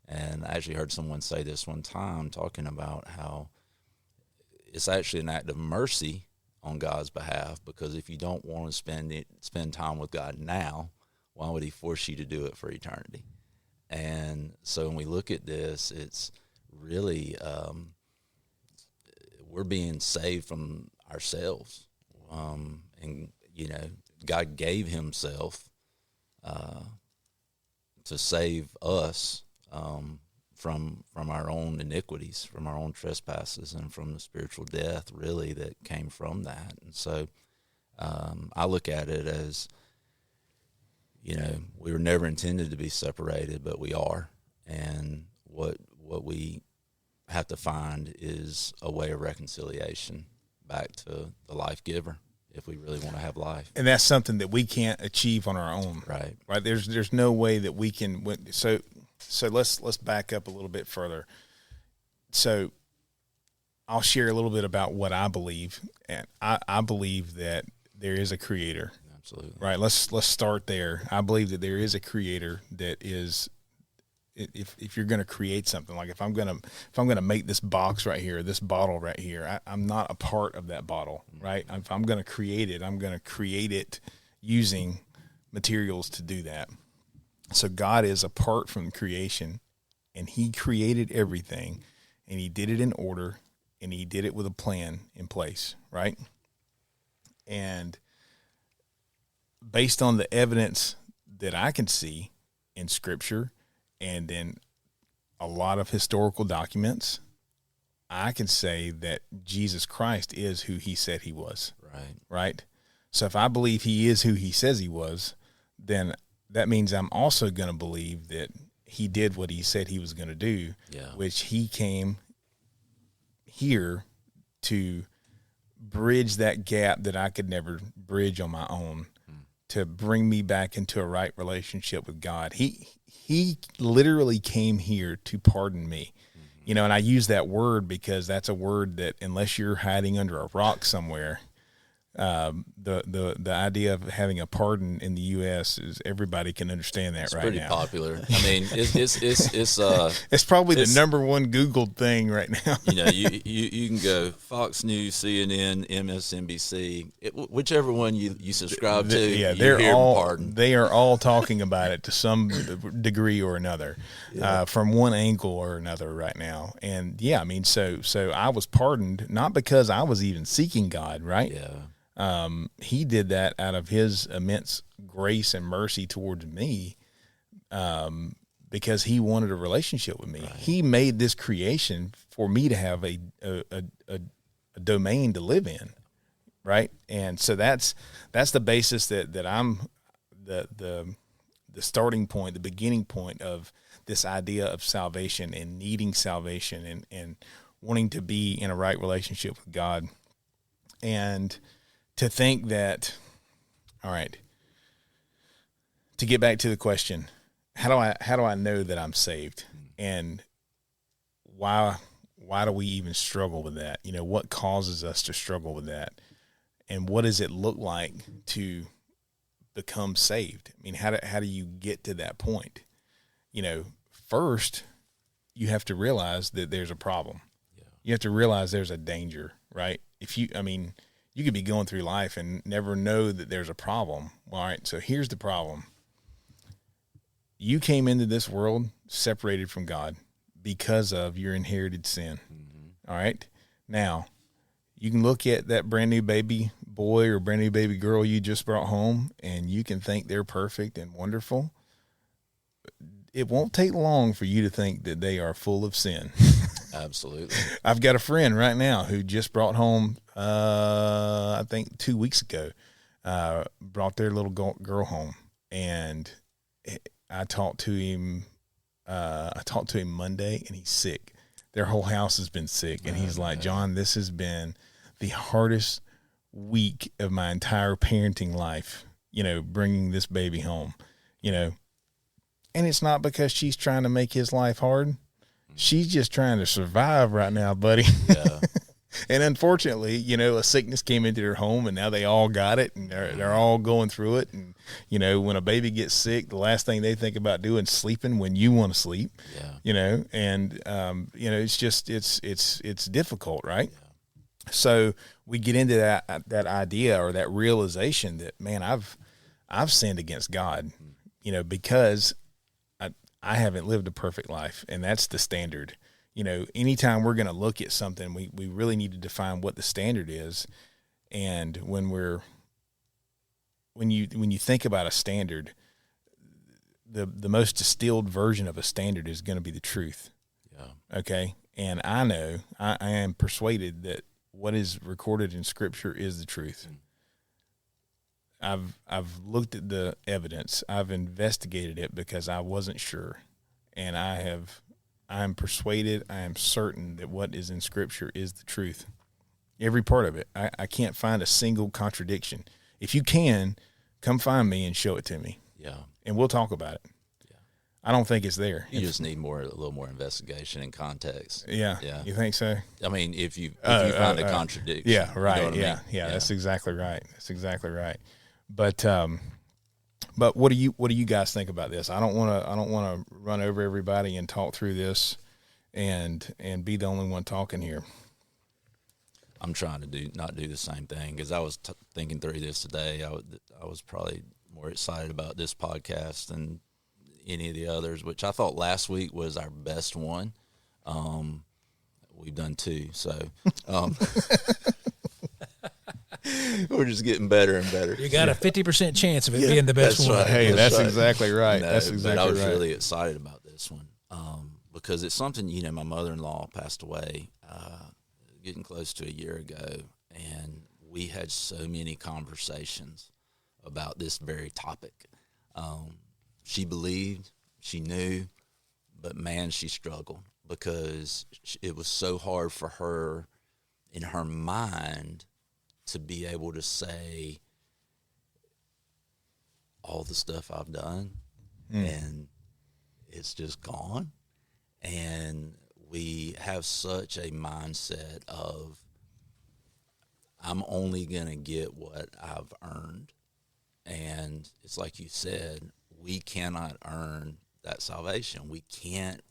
And I actually heard someone say this one time, talking about how it's actually an act of mercy on God's behalf, because if you don't want to spend time with God now, why would he force you to do it for eternity? And so when we look at this, it's really we're being saved from ourselves. And, God gave himself to save us from our own iniquities, from our own trespasses, and from the spiritual death, really, that came from that. And so I look at it as, we were never intended to be separated, but we are. And what we have to find is a way of reconciliation back to the life giver, if we really want to have life. And that's something that we can't achieve on our own. Right. There's no way that we can. So let's back up a little bit further. So I'll share a little bit about what I believe, and I believe that there is a creator. Absolutely. Right. Let's start there. I believe that there is a creator that is. If you're going to create something, like if I'm going to make this box right here, this bottle right here, I'm not a part of that bottle, right? If I'm going to create it, I'm going to create it using materials to do that. So God is apart from creation, and he created everything, and he did it in order, and he did it with a plan in place, right? And based on the evidence that I can see in Scripture, and in a lot of historical documents, I can say that Jesus Christ is who he said he was. Right. Right. So if I believe he is who he says he was, then that means I'm also going to believe that he did what he said he was going to do, which he came here to bridge that gap that I could never bridge on my own, to bring me back into a right relationship with God. He literally came here to pardon me. You know, and I use that word because that's a word that, unless you're hiding under a rock somewhere, the idea of having a pardon in the U.S. is, everybody can understand that. It's right now. It's pretty popular. I mean, it's probably the number one Googled thing right now. You know, you can go Fox News, CNN, MSNBC, whichever one you subscribe to. Yeah, they are all talking about it to some degree or another, from one angle or another right now. And yeah, I mean, so I was pardoned not because I was even seeking God, right? Yeah. He did that out of his immense grace and mercy towards me, because he wanted a relationship with me. Right. He made this creation for me to have a domain to live in, right? And so that's the basis that I'm the starting point, the beginning point of this idea of salvation and needing salvation and wanting to be in a right relationship with God. And to think that, all right, to get back to the question, how do I know that I'm saved, and why do we even struggle with that? You know, what causes us to struggle with that, and what does it look like to become saved? I mean, how do you get to that point? You know, first you have to realize that there's a problem. Yeah. You have to realize there's a danger, right? You could be going through life and never know that there's a problem. All right, so here's the problem. You came into this world separated from God because of your inherited sin. Mm-hmm. All right? Now, you can look at that brand new baby boy or brand new baby girl you just brought home, and you can think they're perfect and wonderful. It won't take long for you to think that they are full of sin. Absolutely. I've got a friend right now who just brought home, I think 2 weeks ago, brought their little girl home, and I talked to him Monday, and he's sick. Their whole house has been sick, and he's like, John, this has been the hardest week of my entire parenting life, you know, bringing this baby home, you know. And it's not because she's trying to make his life hard. She's just trying to survive right now, buddy. Yeah. And unfortunately, you know, a sickness came into their home, and now they all got it, and they're all going through it. And, you know, when a baby gets sick, the last thing they think about doing is sleeping when you want to sleep. Yeah. You know, and you know, it's just it's difficult, right? Yeah. So we get into that idea or that realization that, man, I've sinned against God, you know, because I haven't lived a perfect life, and that's the standard. You know, anytime we're going to look at something, we really need to define what the standard is. And when you think about a standard, the most distilled version of a standard is going to be the truth. Yeah. Okay. And I know, I am persuaded that what is recorded in Scripture is the truth. I've looked at the evidence. I've investigated it because I wasn't sure, and I am persuaded, I am certain that what is in Scripture is the truth. Every part of it. I can't find a single contradiction. If you can, come find me and show it to me. Yeah. And we'll talk about it. Yeah. I don't think it's there. You just need a little more investigation and context. Yeah. Yeah. You think so? I mean, if you find a contradiction. Yeah, right. You know yeah. Yeah. That's exactly right. That's exactly right. But what do you guys think about this? I don't want to run over everybody and talk through this and be the only one talking here. I'm trying to not do the same thing, because I was thinking through this today. I was probably more excited about this podcast than any of the others, which I thought last week was our best one. We've done two, so we're just getting better and better. You got a 50% chance of it being the best one. Right. Hey, that's right. Exactly right. No, that's exactly right. I was really excited about this one because it's something, you know, my mother-in-law passed away getting close to a year ago, and we had so many conversations about this very topic. She believed, she knew, but man, she struggled because it was so hard for her in her mind to be able to say all the stuff I've done and it's just gone. And we have such a mindset of, I'm only going to get what I've earned. And it's like you said, we cannot earn that salvation. We can't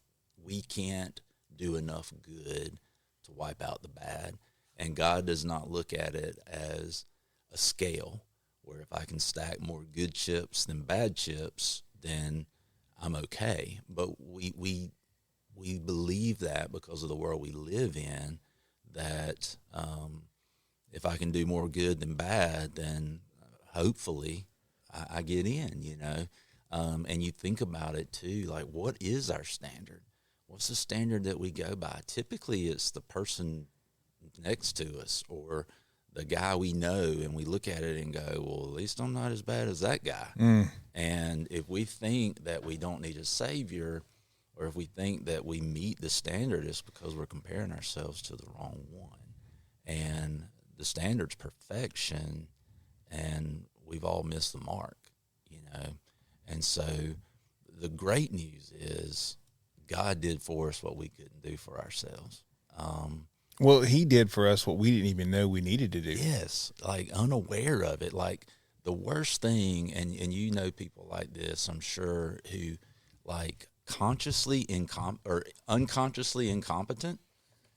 do enough good to wipe out the bad. And God does not look at it as a scale where if I can stack more good chips than bad chips, then I'm okay. But we believe that because of the world we live in, that if I can do more good than bad, then hopefully I get in, you know. And you think about it too, like, what is our standard? What's the standard that we go by? Typically it's the person next to us or the guy we know, and we look at it and go, well, at least I'm not as bad as that guy. And if we think that we don't need a savior, or if we think that we meet the standard, it's because we're comparing ourselves to the wrong one. And the standard's perfection, and we've all missed the mark, you know. And so the great news is God did for us what we couldn't do for ourselves. Well, he did for us what we didn't even know we needed to do. Yes, like unaware of it. Like the worst thing, and you know people like this, I'm sure, who like consciously or unconsciously incompetent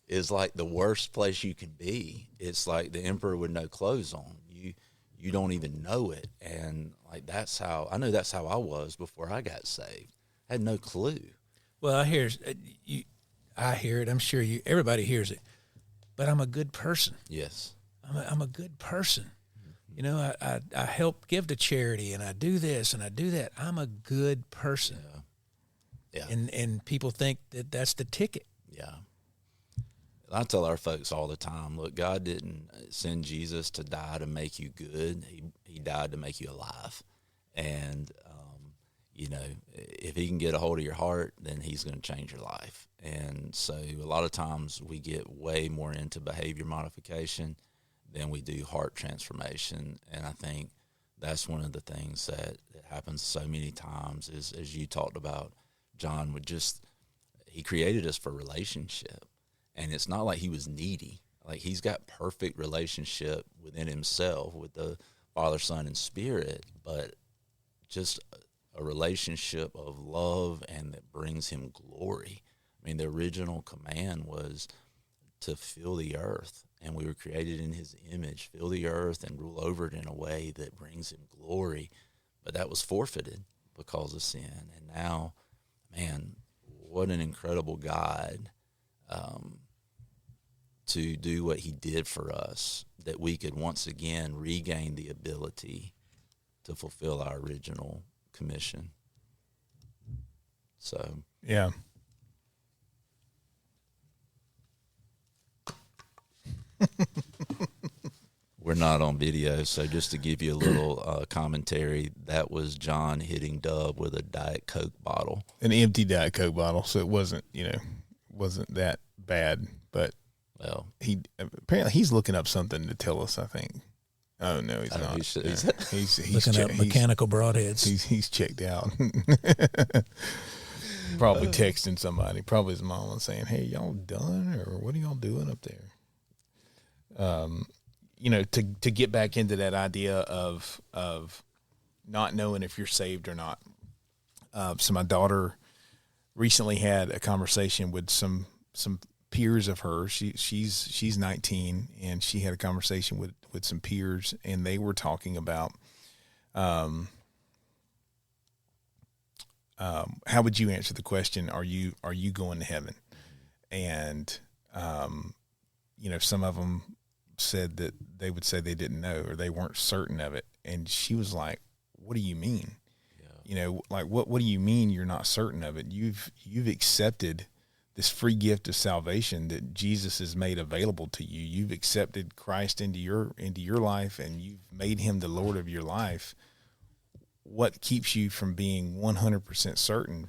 is like the worst place you can be. It's like the emperor with no clothes on. You don't even know it. And like that's how I was before I got saved. I had no clue. Well, I hear it. I'm sure everybody hears it. But I'm a good person. Yes. I'm a good person. You know, I help give to charity, and I do this and I do that. I'm a good person. Yeah. And people think that that's the ticket. Yeah. I tell our folks all the time, look, God didn't send Jesus to die to make you good. He died to make you alive. And, you know, if he can get a hold of your heart, then he's going to change your life. And so a lot of times we get way more into behavior modification than we do heart transformation. And I think that's one of the things that happens so many times is, as you talked about, John, he created us for relationship. And it's not like he was needy. Like he's got perfect relationship within himself with the Father, Son, and Spirit, but just a relationship of love and that brings him glory. I mean, the original command was to fill the earth, and we were created in his image, fill the earth and rule over it in a way that brings him glory. But that was forfeited because of sin. And now, man, what an incredible God to do what he did for us, that we could once again regain the ability to fulfill our original commission. So, yeah. We're not on video, so just to give you a little commentary, that was John hitting Dub with a Diet Coke bottle. An empty Diet Coke bottle, so it wasn't that bad, but well, apparently he's looking up something to tell us, I think. Oh no, he's not. He's looking up mechanical broadheads. He's checked out. Probably texting somebody, probably his mom, and saying, "Hey, y'all done, or what are y'all doing up there?" To get back into that idea of not knowing if you're saved or not. So my daughter recently had a conversation with some peers of hers. She's 19, and she had a conversation with some peers, and they were talking about how would you answer the question, are you going to heaven? And some of them said that they would say they didn't know, or they weren't certain of it. And she was like, what do you mean? Yeah. Like what do you mean you're not certain of it? You've accepted this free gift of salvation that Jesus has made available to you. You've accepted Christ into your life, and you've made him the Lord of your life. What keeps you from being 100% certain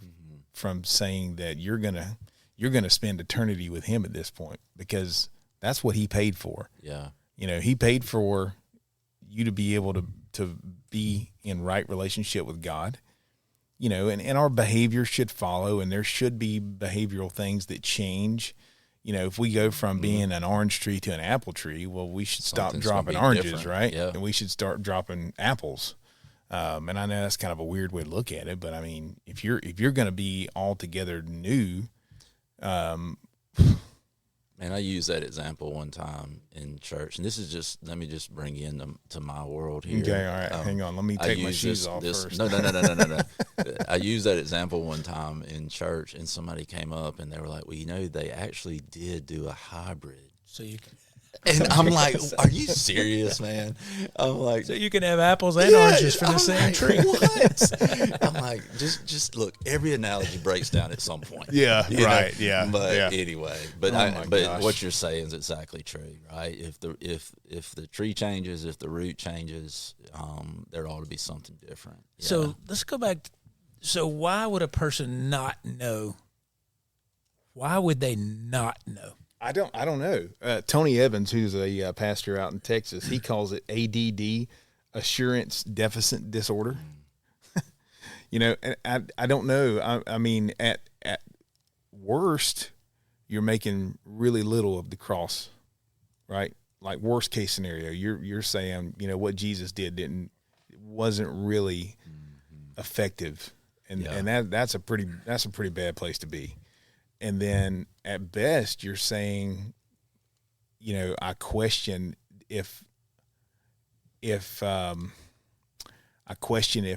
from saying that you're gonna spend eternity with him at this point? Because that's what he paid for. Yeah. He paid for you to be able to be in right relationship with God. And our behavior should follow, and there should be behavioral things that change. If we go from being an orange tree to an apple tree, well, we should stop dropping oranges, different. Right? Yeah. And we should start dropping apples. And I know that's kind of a weird way to look at it, but I mean, if you're going to be altogether new, man, I used that example one time in church, and this is let me just bring you into my world here. Okay, all right, hang on. Let me take my shoes off first. No. I used that example one time in church, and somebody came up, and they were like, well, they actually did do a hybrid. So you can. And I'm like, are you serious, man? I'm like, so you can have apples and oranges from the same tree. What? I'm like, just look. Every analogy breaks down at some point. Yeah, right. Know? Yeah, but anyway, but what you're saying is exactly true, right? If the tree changes, if the root changes, there ought to be something different. Yeah. So let's go back. So why would a person not know? Why would they not know? I don't know. Tony Evans, who's a pastor out in Texas, he calls it ADD, assurance deficit disorder. And I don't know. I mean, at worst, you're making really little of the cross, right? Like worst case scenario, you're saying, what Jesus did wasn't really effective, and that's a pretty bad place to be. And then at best, you're saying, I question if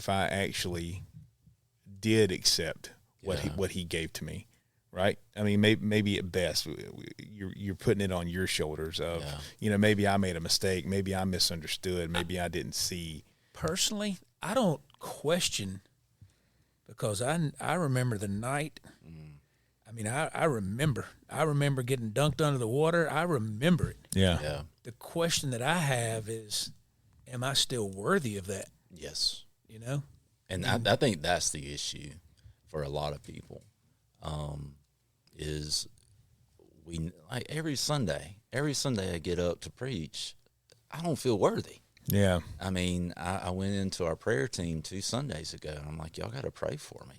I actually did accept what he gave to me, right? I mean, maybe at best you're putting it on your shoulders of, maybe I made a mistake, maybe I misunderstood, maybe I didn't see. Personally, I don't question, because I remember the night. I mean, I remember getting dunked under the water. I remember it. Yeah. The question that I have is, am I still worthy of that? Yes. And I think that's the issue for a lot of people, is we, like every Sunday I get up to preach, I don't feel worthy. Yeah. I mean, I went into our prayer team 2 Sundays ago, and I'm like, y'all got to pray for me.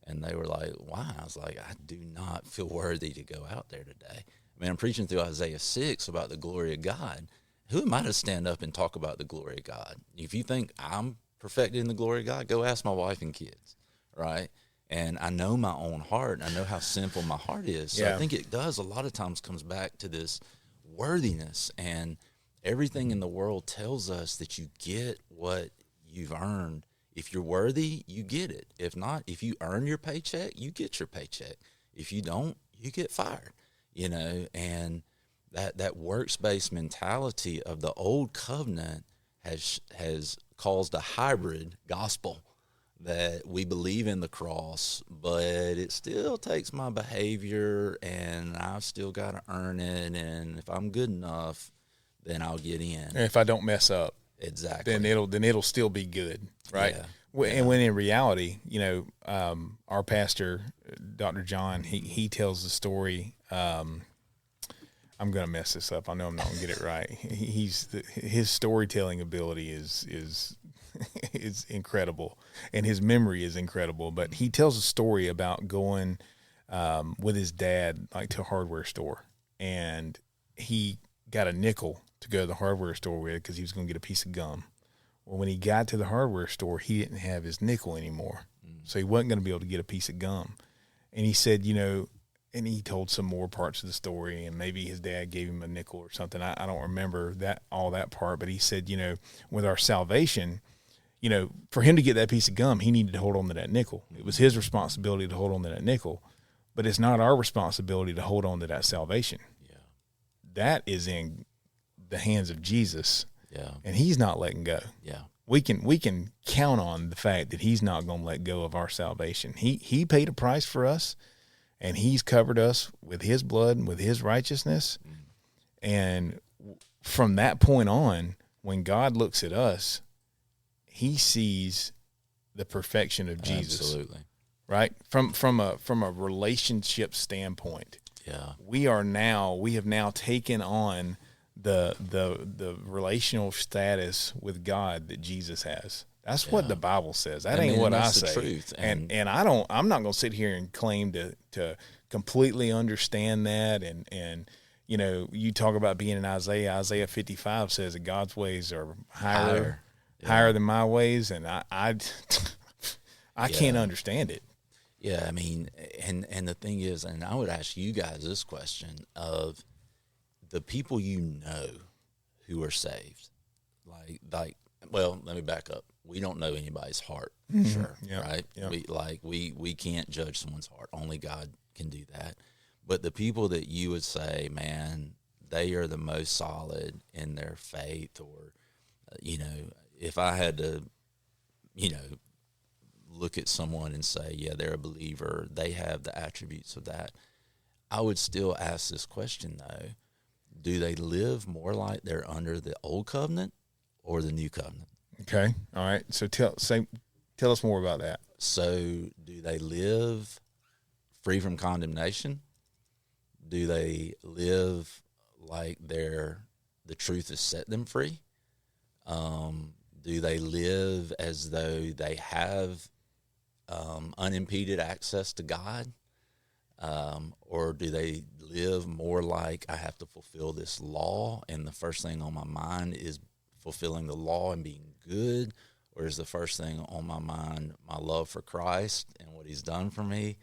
And they were like, why? I was like, I do not feel worthy to go out there today. I mean, I'm preaching through Isaiah 6 about the glory of God. Who am I to stand up and talk about the glory of God? If you think I'm perfected in the glory of God, go ask my wife and kids, right? And I know my own heart, and I know how sinful my heart is. So I think it does a lot of times comes back to this worthiness, and everything in the world tells us that you get what you've earned. If you're worthy, you get it. If not, if you earn your paycheck, you get your paycheck. If you don't, you get fired, and that works-based mentality of the old covenant has caused a hybrid gospel that we believe in the cross, but it still takes my behavior, and I've still got to earn it, and if I'm good enough, then I'll get in. And if I don't mess up. Exactly. Then it'll still be good, right? Yeah. And when in reality, our pastor, Dr. John, he tells the story. I'm going to mess this up. I know I'm not going to get it right. His storytelling ability is incredible, and his memory is incredible. But he tells a story about going with his dad, like, to a hardware store, and he got a nickel to go to the hardware store with because he was going to get a piece of gum. Well, when he got to the hardware store, he didn't have his nickel anymore. So he wasn't going to be able to get a piece of gum. And he said, and he told some more parts of the story, and maybe his dad gave him a nickel or something. I don't remember all that part, but he said, with our salvation, for him to get that piece of gum, he needed to hold on to that nickel. It was his responsibility to hold on to that nickel, but it's not our responsibility to hold on to that salvation. Yeah. That is in the hands of Jesus. Yeah. And he's not letting go. Yeah. We can count on the fact that he's not going to let go of our salvation. He paid a price for us, and he's covered us with his blood and with his righteousness. And from that point on, when God looks at us, he sees the perfection of Jesus. Absolutely. Right? From a relationship standpoint. Yeah. We have now taken on the relational status with God that Jesus has. That's what the Bible says. That ain't what I say. Truth. And I'm not going to sit here and claim to completely understand that. And you know, you talk about being in Isaiah 55 says that God's ways are higher than my ways, and I can't understand it. Yeah, I mean, and the thing is, and I would ask you guys this question of the people you know who are saved, like, well, let me back up. We don't know anybody's heart, for sure, right? Yep. We can't judge someone's heart. Only God can do that. But the people that you would say, man, they are the most solid in their faith, or, you know, if I had to, you know, look at someone and say, yeah, they're a believer, they have the attributes of that, I would still ask this question, though. Do they live more like they're under the old covenant or the new covenant? Okay. All right. So tell us more about that. So do they live free from condemnation? Do they live like the truth has set them free? Do they live as though they have unimpeded access to God? Or do they live more like I have to fulfill this law, and the first thing on my mind is fulfilling the law and being good? Or is the first thing on my mind my love for Christ and what he's done for me?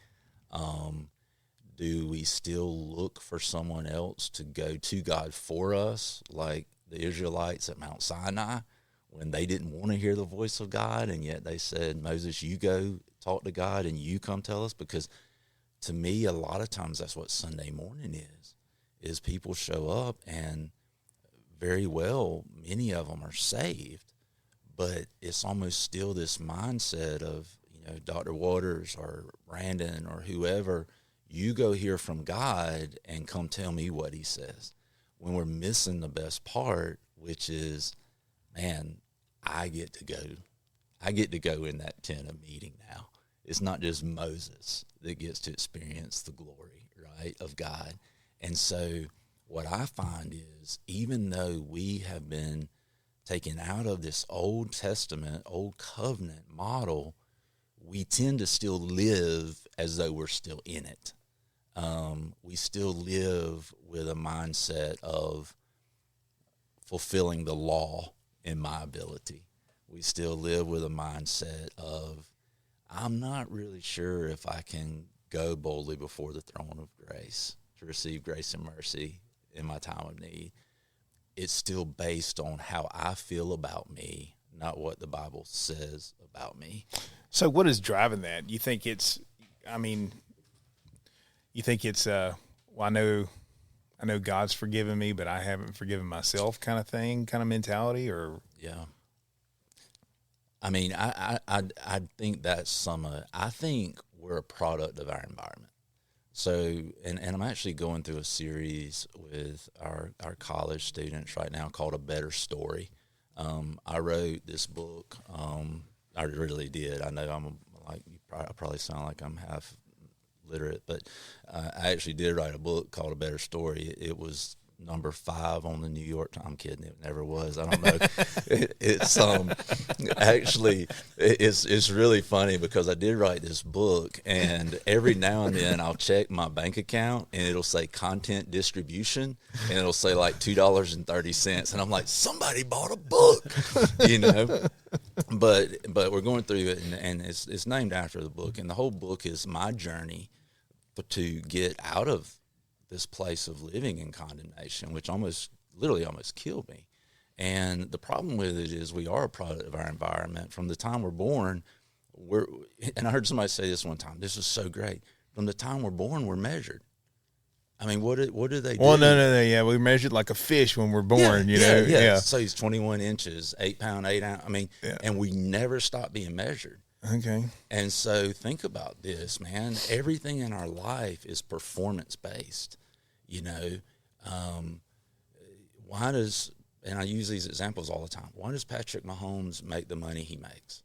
Do we still look for someone else to go to God for us, like the Israelites at Mount Sinai, when they didn't want to hear the voice of God, and yet they said, Moses, you go talk to God and you come tell us? Because to me, a lot of times that's what Sunday morning is people show up, and very well, many of them are saved, but it's almost still this mindset of, you know, Dr. Waters or Brandon or whoever, you go hear from God and come tell me what he says, when we're missing the best part, which is, man, I get to go in that tent of meeting now. It's not just Moses that gets to experience the glory, right, of God. And so what I find is, even though we have been taken out of this Old Testament, Old Covenant model, we tend to still live as though we're still in it. We still live with a mindset of fulfilling the law in my ability. We still live with a mindset of, I'm not really sure if I can go boldly before the throne of grace to receive grace and mercy in my time of need. It's still based on how I feel about me, not what the Bible says about me. So what is driving that? You think it's, well, I know God's forgiven me, but I haven't forgiven myself kind of mentality, or? Yeah. I mean, I think that's some of it. I think we're a product of our environment. So, and I'm actually going through a series with our college students right now called A Better Story. I wrote this book. I really did. I know I probably sound like I'm half literate, but I actually did write a book called A Better Story. It was number 5 on the New York Times. I'm kidding. It never was. I don't know. It's actually, it's really funny because I did write this book, and every now and then I'll check my bank account and it'll say content distribution, and it'll say like $2.30. And I'm like, somebody bought a book, you know? But we're going through it, and it's named after the book. And the whole book is my journey to get out of this place of living in condemnation, which literally almost killed me. And the problem with it is we are a product of our environment. From the time we're born, and I heard somebody say this one time, this is so great. From the time we're born, we're measured. I mean, what do they do? Well, no. Yeah, we're measured like a fish when we're born, you know? Yeah. So he's 21 inches, 8 pound, 8 ounce. I mean, and we never stop being measured. Okay. And so think about this, man. Everything in our life is performance based. You know, why does, and I use these examples all the time, why does Patrick Mahomes make the money he makes?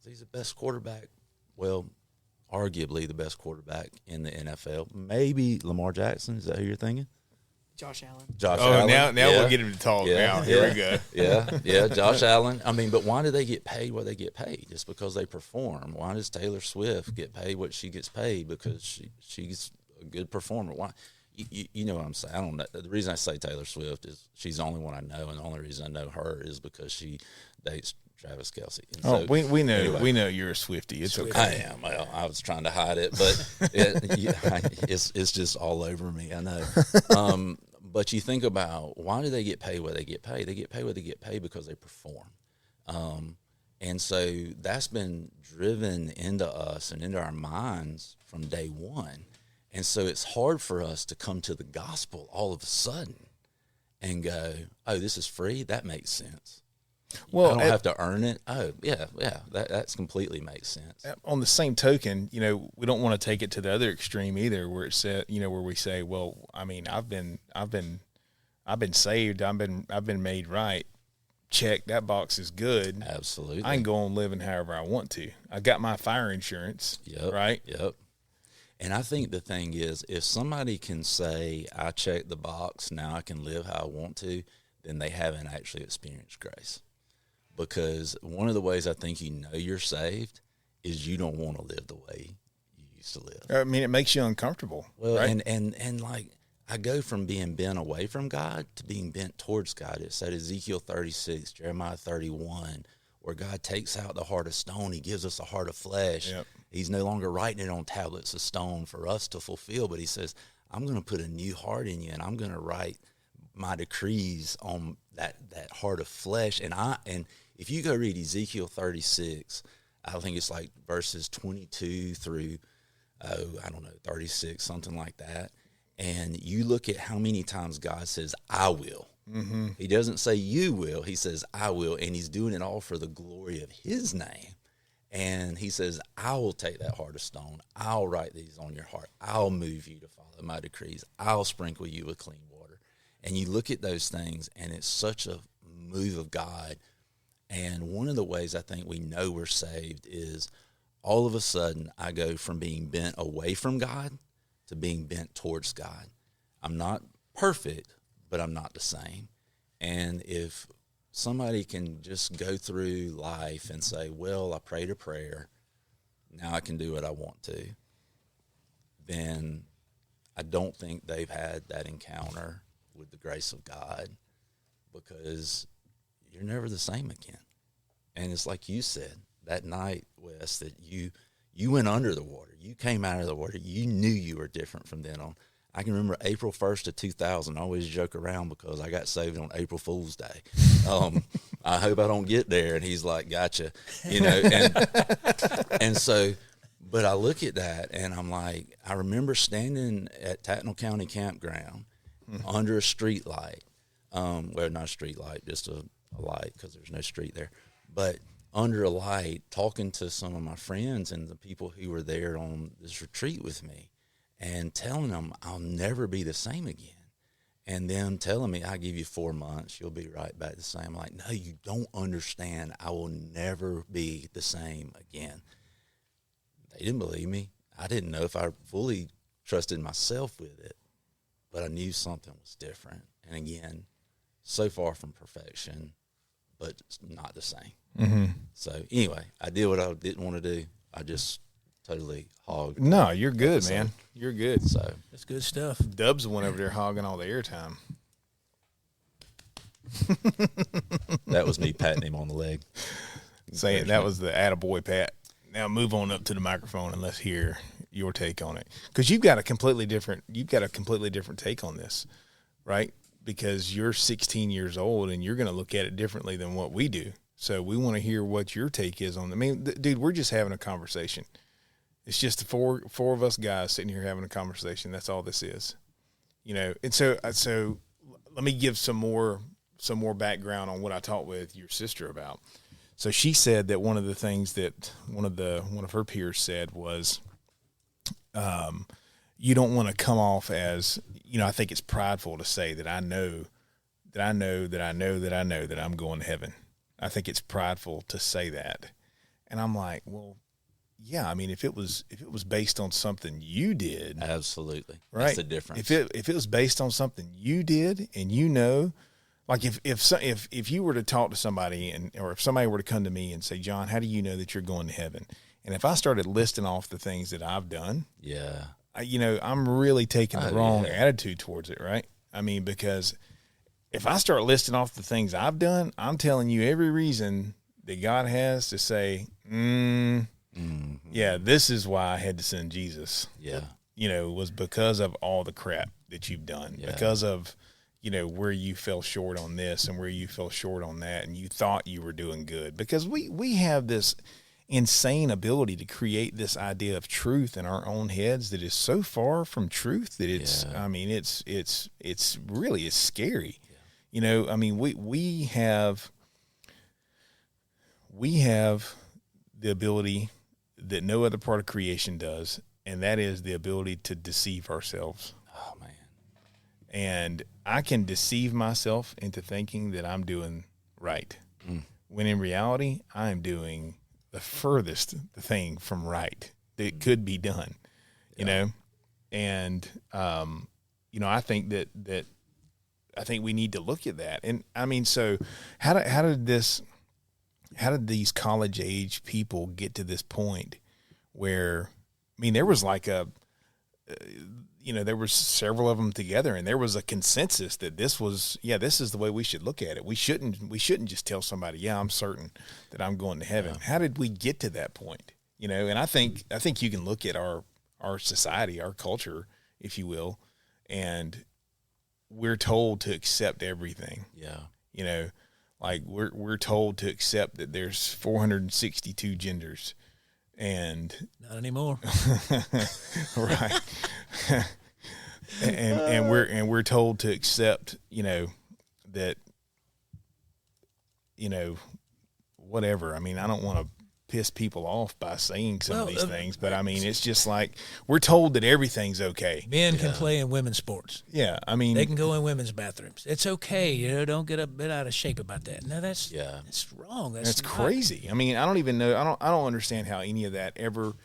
He's the best quarterback. Well, arguably the best quarterback in the NFL. Maybe Lamar Jackson. Is that who you're thinking? Josh Allen. Josh Allen. Now we'll get him to talk. Now here we go. Yeah, Josh Allen. I mean, but why do they get paid what they get paid? Just because they perform. Why does Taylor Swift get paid what she gets paid? Because she's a good performer. Why? You know what I'm saying? I don't know. The reason I say Taylor Swift is she's the only one I know, and the only reason I know her is because she dates Travis Kelce. And so, we know anyway, we know you're a Swiftie. It's okay. I am. Well, I was trying to hide it, but it's just all over me. I know. But you think about, why do they get paid what they get paid? They get paid what they get paid because they perform. And so that's been driven into us and into our minds from day one. And so it's hard for us to come to the gospel all of a sudden and go, oh, this is free? That makes sense. Well, I don't have to earn it. Oh, yeah, that's completely makes sense. On the same token, you know, we don't want to take it to the other extreme either, where it's said, you know, where we say, well, I mean, I've been saved, I've been made right. Check, that box is good. Absolutely, I can go on living however I want to. I got my fire insurance. Yep. Right. Yep. And I think the thing is, if somebody can say, I checked the box, now I can live how I want to, then they haven't actually experienced grace. Because one of the ways I think you know you're saved is you don't want to live the way you used to live. I mean, it makes you uncomfortable. Well, right? and like, I go from being bent away from God to being bent towards God. It said Ezekiel 36, Jeremiah 31, where God takes out the heart of stone. He gives us a heart of flesh. Yep. He's no longer writing it on tablets of stone for us to fulfill, but he says, I'm going to put a new heart in you, and I'm going to write my decrees on that heart of flesh. And if you go read Ezekiel 36, I think it's like verses 22 through, 36, something like that. And you look at how many times God says, I will. Mm-hmm. He doesn't say you will. He says, I will. And he's doing it all for the glory of his name. And he says, I will take that heart of stone. I'll write these on your heart. I'll move you to follow my decrees. I'll sprinkle you with clean water. And you look at those things, and it's such a move of God. And one of the ways I think we know we're saved is all of a sudden I go from being bent away from God to being bent towards God. I'm not perfect, but I'm not the same. And if somebody can just go through life and say, well, I prayed a prayer, now I can do what I want to, then I don't think they've had that encounter with the grace of God, because you're never the same again. And it's like you said that night, Wes, that you went under the water. You came out of the water. You knew you were different from then on. I can remember April 1st of 2000. I always joke around because I got saved on April Fool's Day. I hope I don't get there. And he's like, gotcha. You know, and so, but I look at that and I'm like, I remember standing at Tattnall County Campground under a street light. Well, not a street light, just a light, because there's no street there. But under a light, talking to some of my friends and the people who were there on this retreat with me, and telling them I'll never be the same again. And them telling me, I'll give you 4 months, you'll be right back the same. I'm like, no, you don't understand. I will never be the same again. They didn't believe me. I didn't know if I fully trusted myself with it, but I knew something was different. And again, so far from perfection, but it's not the same. Mm-hmm. So anyway, I did what I didn't want to do. I just totally hogged. No, you're good, man. You're good. So that's good stuff. Dub's the one over there hogging all the airtime. That was me patting him on the leg. Saying that was the attaboy pat. Now move on up to the microphone and let's hear your take on it, because you've got a completely different take on this, right? Because you're 16 years old and you're going to look at it differently than what we do. So we want to hear what your take is on it. I mean, dude, we're just having a conversation. It's just the four of us guys sitting here having a conversation. That's all this is, you know. And so let me give some more background on what I talked with your sister about. So she said that one of the things that one of her peers said was, you don't want to come off as, I think it's prideful to say that I know that I'm going to heaven. I think it's prideful to say that. And I'm like, well, yeah, I mean, if it was based on something you did, absolutely, right? That's the difference. If it was based on something you did, and like if you were to talk to somebody, or if somebody were to come to me and say, John, how do you know that you're going to heaven? And if I started listing off the things that I've done, yeah, I'm really taking the wrong attitude towards it, right? I mean, because if I start listing off the things I've done, I'm telling you every reason that God has to say, yeah, this is why I had to send Jesus. Yeah. Was because of all the crap that you've done, because of, where you fell short on this and where you fell short on that, and you thought you were doing good. Because we have this insane ability to create this idea of truth in our own heads that is so far from truth that it's, I mean, it's really, it's scary. Yeah. I mean, we have the ability that no other part of creation does, and that is the ability to deceive ourselves. Oh, man. And I can deceive myself into thinking that I'm doing right, when in reality, I'm doing the furthest thing from right that could be done, and, I think that I think we need to look at that. And I mean, so how did these college age people get to this point where, I mean, there was like there was several of them together, and there was a consensus that this is the way we should look at it. We shouldn't just tell somebody, yeah, I'm certain that I'm going to heaven. Yeah. How did we get to that point? And I think you can look at our society, our culture, if you will, and we're told to accept everything. Yeah. Like we're told to accept that there's 462 genders, and not anymore. Right. and we're told to accept, that, whatever. I mean, I don't want to piss people off by saying some of these things, but I mean, it's just like we're told that everything's okay. Men can play in women's sports. Yeah, I mean, they can go in women's bathrooms. It's okay, don't get a bit out of shape about that. No, that's wrong. That's crazy. I mean, I don't even know. I don't understand how any of that ever.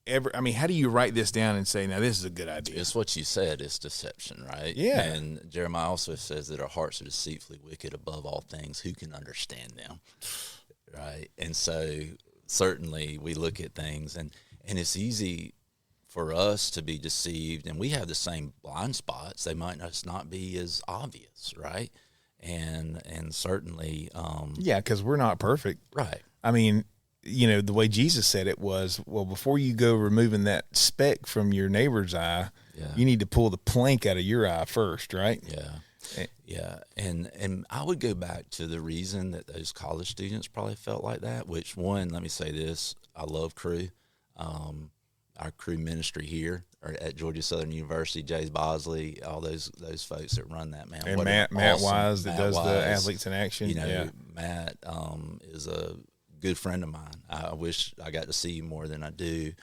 I mean, how do you write this down and say, now this is a good idea? It's what you said. It's deception, right? Yeah. And Jeremiah also says that our hearts are deceitfully wicked above all things. Who can understand them? Right. And so certainly we look at things, and it's easy for us to be deceived, and we have the same blind spots. They might just not be as obvious, right? And certainly because we're not perfect, right? I mean, the way Jesus said it was, well, before you go removing that speck from your neighbor's eye, you need to pull the plank out of your eye first, right? Yeah. And I would go back to the reason that those college students probably felt like that, which one, let me say this, I love Cru. Our Cru ministry here or at Georgia Southern University, Jay Bosley, all those folks that run that, man. And Matt Wise that does the Athletes in Action. Matt is a good friend of mine. I wish I got to see you more than I do,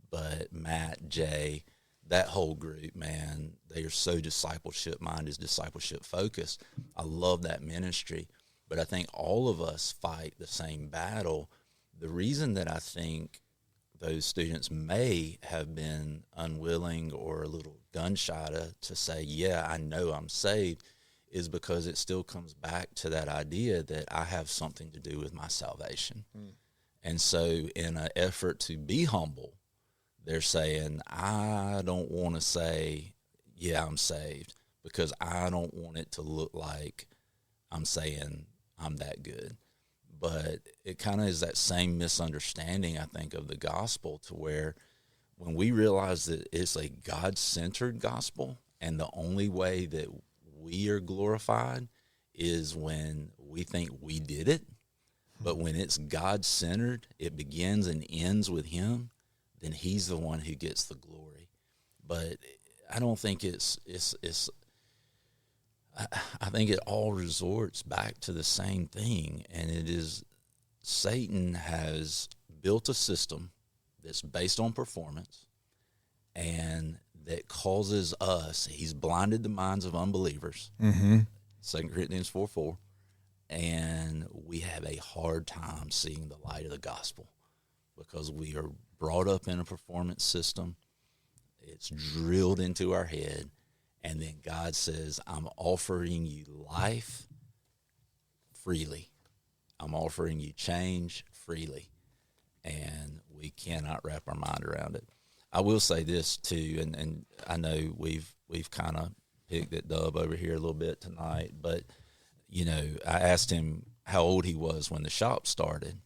but Matt, Jay, that whole group, man, they are so discipleship-minded, discipleship-focused. I love that ministry, but I think all of us fight the same battle. The reason that I think those students may have been unwilling or a little gun-shy to say, yeah, I know I'm saved, is because it still comes back to that idea that I have something to do with my salvation. And so in an effort to be humble, they're saying, I don't want to say, yeah, I'm saved, because I don't want it to look like I'm saying I'm that good. But it kind of is that same misunderstanding, I think, of the gospel, to where when we realize that it's a God-centered gospel, and the only way that we are glorified is when we think we did it, but when it's God-centered, it begins and ends with him, then he's the one who gets the glory. But I don't think I think it all resorts back to the same thing, and it is Satan has built a system that's based on performance and that causes us, he's blinded the minds of unbelievers, 2 Corinthians 4:4, and we have a hard time seeing the light of the gospel because we are brought up in a performance system. It's drilled into our head, and then God says, I'm offering you life freely. I'm offering you change freely, and we cannot wrap our mind around it. I will say this too, and I know we've kind of picked at Dub over here a little bit tonight, but you know, I asked him how old he was when the shop started,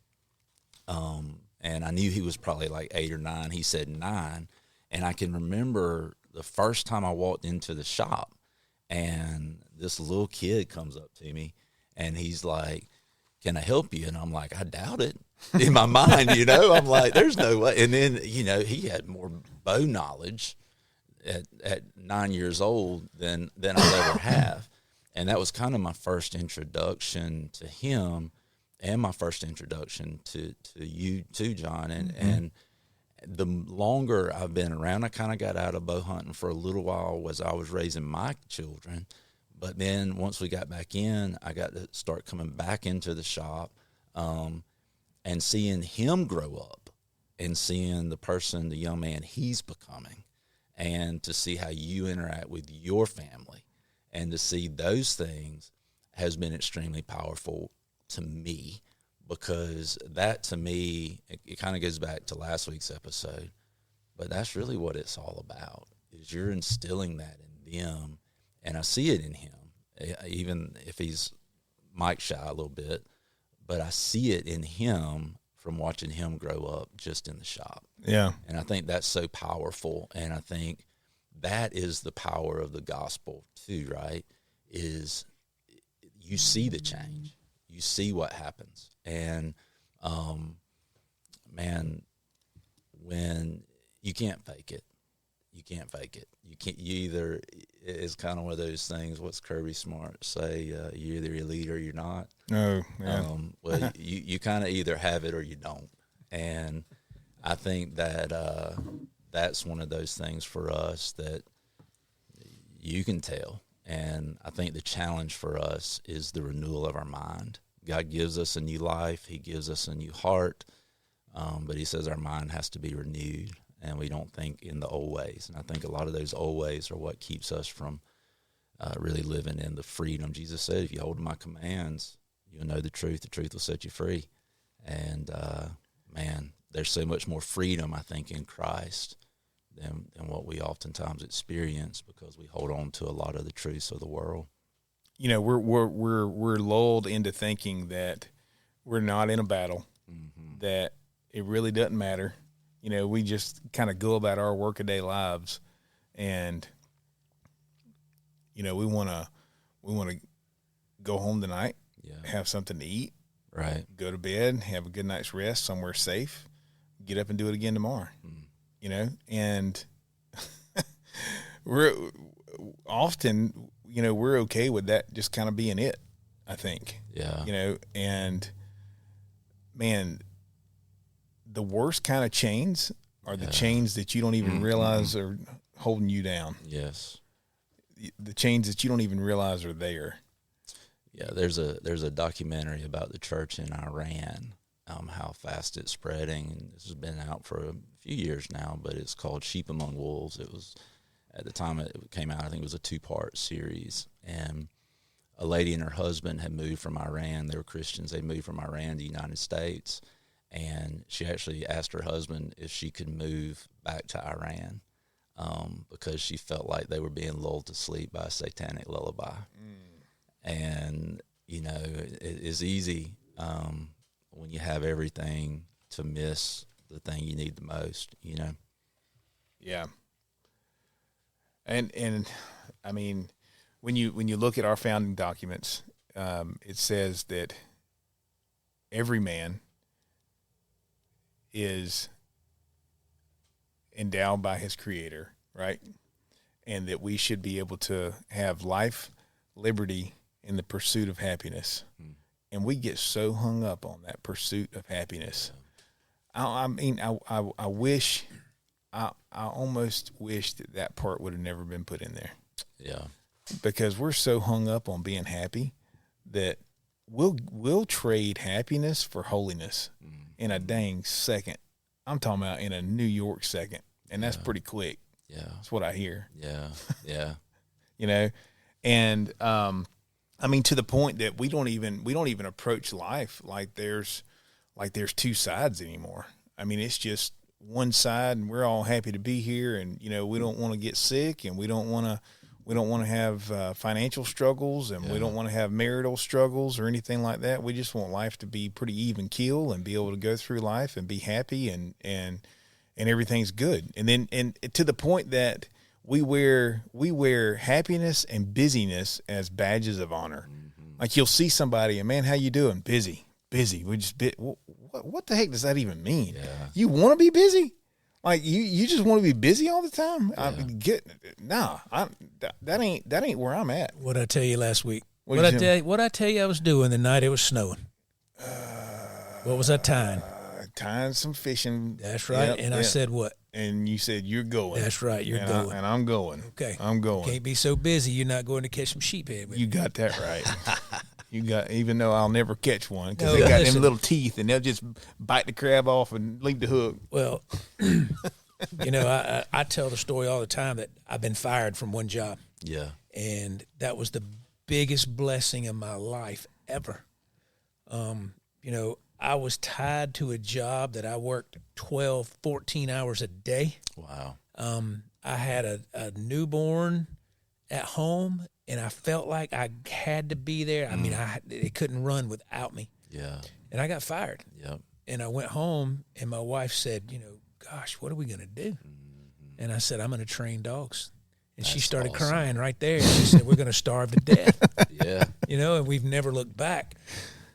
and I knew he was probably like 8 or 9. He said 9, and I can remember the first time I walked into the shop, and this little kid comes up to me, and he's like, "Can I help you?" And I'm like, "I doubt it." In my mind, you know, I'm like, there's no way. And then, you know, he had more bow knowledge at 9 years old than I'll ever have. And that was kind of my first introduction to him and my first introduction to you too, John. And the longer I've been around, I kind of got out of bow hunting for a little while as I was raising my children. But then once we got back in, I got to start coming back into the shop, and seeing him grow up and seeing the person, the young man he's becoming, and to see how you interact with your family and to see those things has been extremely powerful to me, because that to me, it kind of goes back to last week's episode, but that's really what it's all about, is you're instilling that in them. And I see it in him, even if he's mic shy a little bit, but I see it in him from watching him grow up just in the shop. Yeah. And I think that's so powerful. And I think that is the power of the gospel too, right? Is you see the change. You see what happens. And, man, when you can't fake it, you can't fake it. You either, it's kind of one of those things, what's Kirby Smart say, you're either elite or you're not. Oh, yeah. Well, you kind of either have it or you don't. And I think that that's one of those things for us that you can tell. And I think the challenge for us is the renewal of our mind. God gives us a new life. He gives us a new heart. But he says our mind has to be renewed, and we don't think in the old ways. And I think a lot of those old ways are what keeps us from really living in the freedom. Jesus said, if you hold to my commands, you'll know the truth will set you free. And, man, there's so much more freedom, I think, in Christ than what we oftentimes experience, because we hold on to a lot of the truths of the world. You know, we're lulled into thinking that we're not in a battle, that it really doesn't matter. You know, we just kind of go about our workaday lives, and you know, we want to go home tonight, have something to eat, right? Go to bed, have a good night's rest somewhere safe, get up and do it again tomorrow. You know, and we're often, you know, we're okay with that just kind of being it, I think. Yeah. You know, and man, the worst kind of chains are the chains that you don't even realize are holding you down. Yes. The chains that you don't even realize are there. Yeah, there's a documentary about the church in Iran, how fast it's spreading. And this has been out for a few years now, but it's called Sheep Among Wolves. It was, at the time it came out, I think it was a 2-part series. And a lady and her husband had moved from Iran. They were Christians. They moved from Iran to the United States. And she actually asked her husband if she could move back to Iran, because she felt like they were being lulled to sleep by a satanic lullaby. And, you know, it is easy when you have everything to miss the thing you need the most, you know? Yeah. And I mean, when you look at our founding documents, it says that every man is endowed by his Creator, right? And that we should be able to have life, liberty, in the pursuit of happiness. and we get so hung up on that pursuit of happiness. I wish, I almost wish that part would have never been put in there. Yeah. Because we're so hung up on being happy that we'll trade happiness for holiness in a dang second. I'm talking about in a New York second, and that's pretty quick. Yeah. That's what I hear. Yeah. Yeah. You know, and I mean, to the point that we don't even approach life like there's two sides anymore. I mean, it's just one side, and we're all happy to be here, and you know, we don't want to get sick, and we don't want to have financial struggles, and we don't want to have marital struggles or anything like that. We just want life to be pretty even keel and be able to go through life and be happy and everything's good. And to the point that we wear happiness and busyness as badges of honor. Mm-hmm. Like you'll see somebody and, man, how you doing? Busy. We just what the heck does that even mean? Yeah. You want to be busy? Like you just want to be busy all the time? Yeah. That ain't where I'm at. What I tell you last week? What I tell you I was doing the night it was snowing? What was I tying? Tying some fishing. That's right. I said what? And you said you're going. That's right. You're going. And I'm going. Okay. I'm going. Can't be so busy you're not going to catch some sheephead with you. Got that right. Even though I'll never catch one because they got them little teeth and they'll just bite the crab off and leave the hook. Well, you know, I tell the story all the time that I've been fired from one job. Yeah. And that was the biggest blessing of my life ever. You know, I was tied to a job that I worked 12, 14 hours a day. Wow. I had a newborn at home, and I felt like I had to be there. I mean, it couldn't run without me. Yeah. And I got fired. Yep. And I went home, and my wife said, you know, gosh, what are we going to do? Mm-hmm. And I said, I'm going to train dogs. And she started crying right there. And she said, we're going to starve to death. Yeah. You know, and we've never looked back.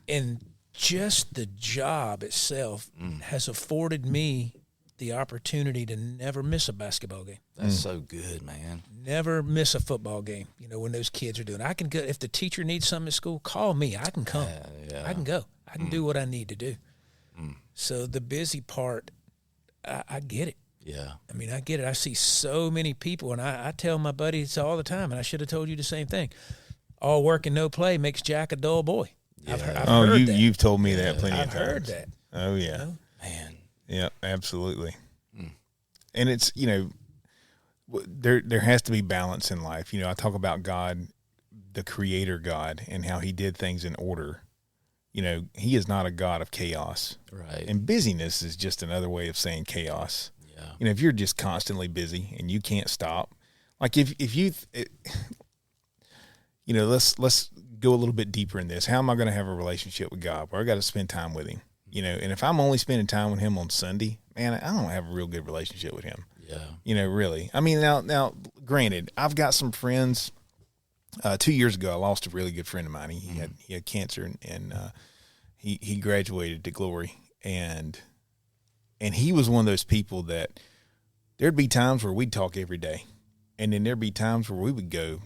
And just the job itself has afforded me the opportunity to never miss a basketball game. That's so good, man. Never miss a football game. You know, when those kids are doing, I can go. If the teacher needs something at school, call me. I can come. Yeah. I can go. I can do what I need to do. So the busy part, I get it. Yeah. I mean, I get it. I see so many people, and I tell my buddies all the time, and I should have told you the same thing. All work and no play makes Jack a dull boy. Yeah. I've heard that. You've told me that plenty of times. I've heard that. Oh, yeah. You know? Man. Yeah, absolutely. And it's, you know, there has to be balance in life. You know, I talk about God, the creator God, and how he did things in order. You know, he is not a God of chaos. Right. And busyness is just another way of saying chaos. Yeah. You know, if you're just constantly busy and you can't stop, like if you you know, let's go a little bit deeper in this. How am I going to have a relationship with God where I got to spend time with him? You know, and if I'm only spending time with him on Sunday, man, I don't have a real good relationship with him. Yeah. You know, really. I mean, now, granted, I've got some friends. 2 years ago, I lost a really good friend of mine. He had cancer, and he graduated to glory. And he was one of those people that there'd be times where we'd talk every day, and then there'd be times where we would go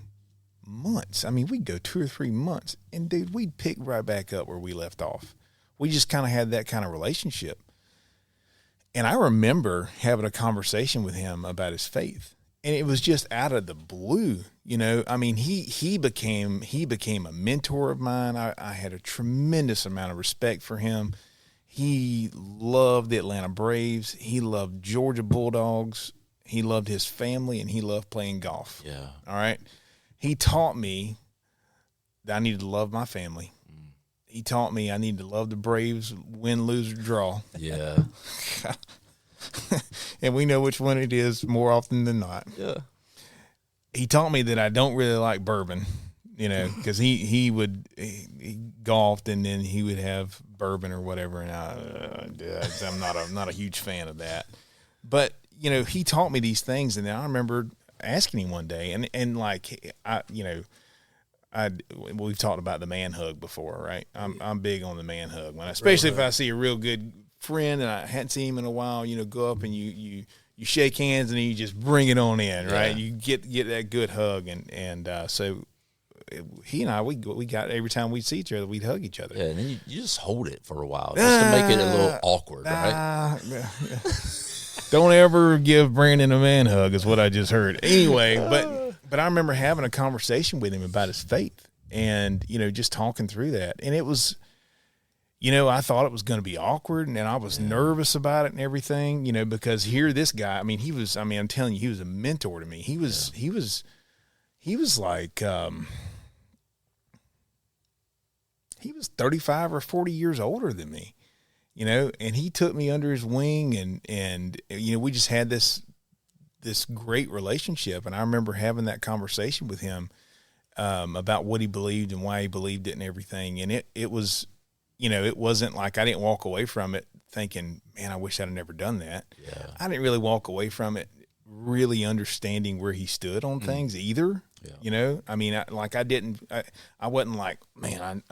months. I mean, we'd go 2 or 3 months, and dude, we'd pick right back up where we left off. We just kind of had that kind of relationship. And I remember having a conversation with him about his faith, and it was just out of the blue. You know, I mean, he became a mentor of mine. I had a tremendous amount of respect for him. He loved the Atlanta Braves. He loved Georgia Bulldogs. He loved his family, and he loved playing golf. Yeah. All right. He taught me that I needed to love my family. He taught me I need to love the Braves, win, lose, or draw. Yeah. And we know which one it is more often than not. Yeah. He taught me that I don't really like bourbon, you know, because he golfed and then he would have bourbon or whatever, and I'm not a huge fan of that. But you know, he taught me these things, and then I remember asking him one day, and like we've talked about the man hug before, right? I'm big on the man hug, especially if I see a real good friend and I hadn't seen him in a while. You know, go up and you shake hands and you just bring it on in, right? You get that good hug, and so he and I, we got every time we'd see each other, we'd hug each other. Yeah, and then you just hold it for a while just to make it a little awkward, right? Don't ever give Brandon a man hug is what I just heard. Anyway, but I remember having a conversation with him about his faith and, just talking through that. And it was, I thought it was going to be awkward and I was nervous about it and everything, because here this guy, I'm telling you, he was a mentor to me. He was like, he was 35 or 40 years older than me. And he took me under his wing and we just had this great relationship. And I remember having that conversation with him, about what he believed and why he believed it and everything. And it was, it wasn't like I didn't walk away from it thinking, man, I wish I'd have never done that. Yeah. I didn't really walk away from it really understanding where he stood on things either. Yeah. I wasn't like, man,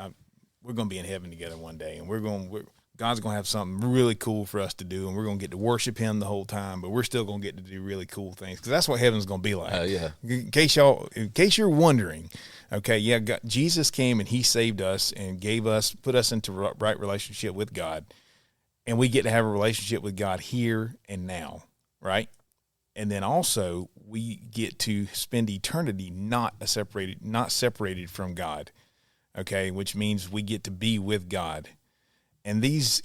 we're going to be in heaven together one day and God's going to have something really cool for us to do, and we're going to get to worship him the whole time, but we're still going to get to do really cool things because that's what heaven's going to be like. Yeah. In case you're wondering, okay, Jesus came and he saved us and put us into right relationship with God, and we get to have a relationship with God here and now, right? And then also we get to spend eternity not separated from God, okay, which means we get to be with God. And these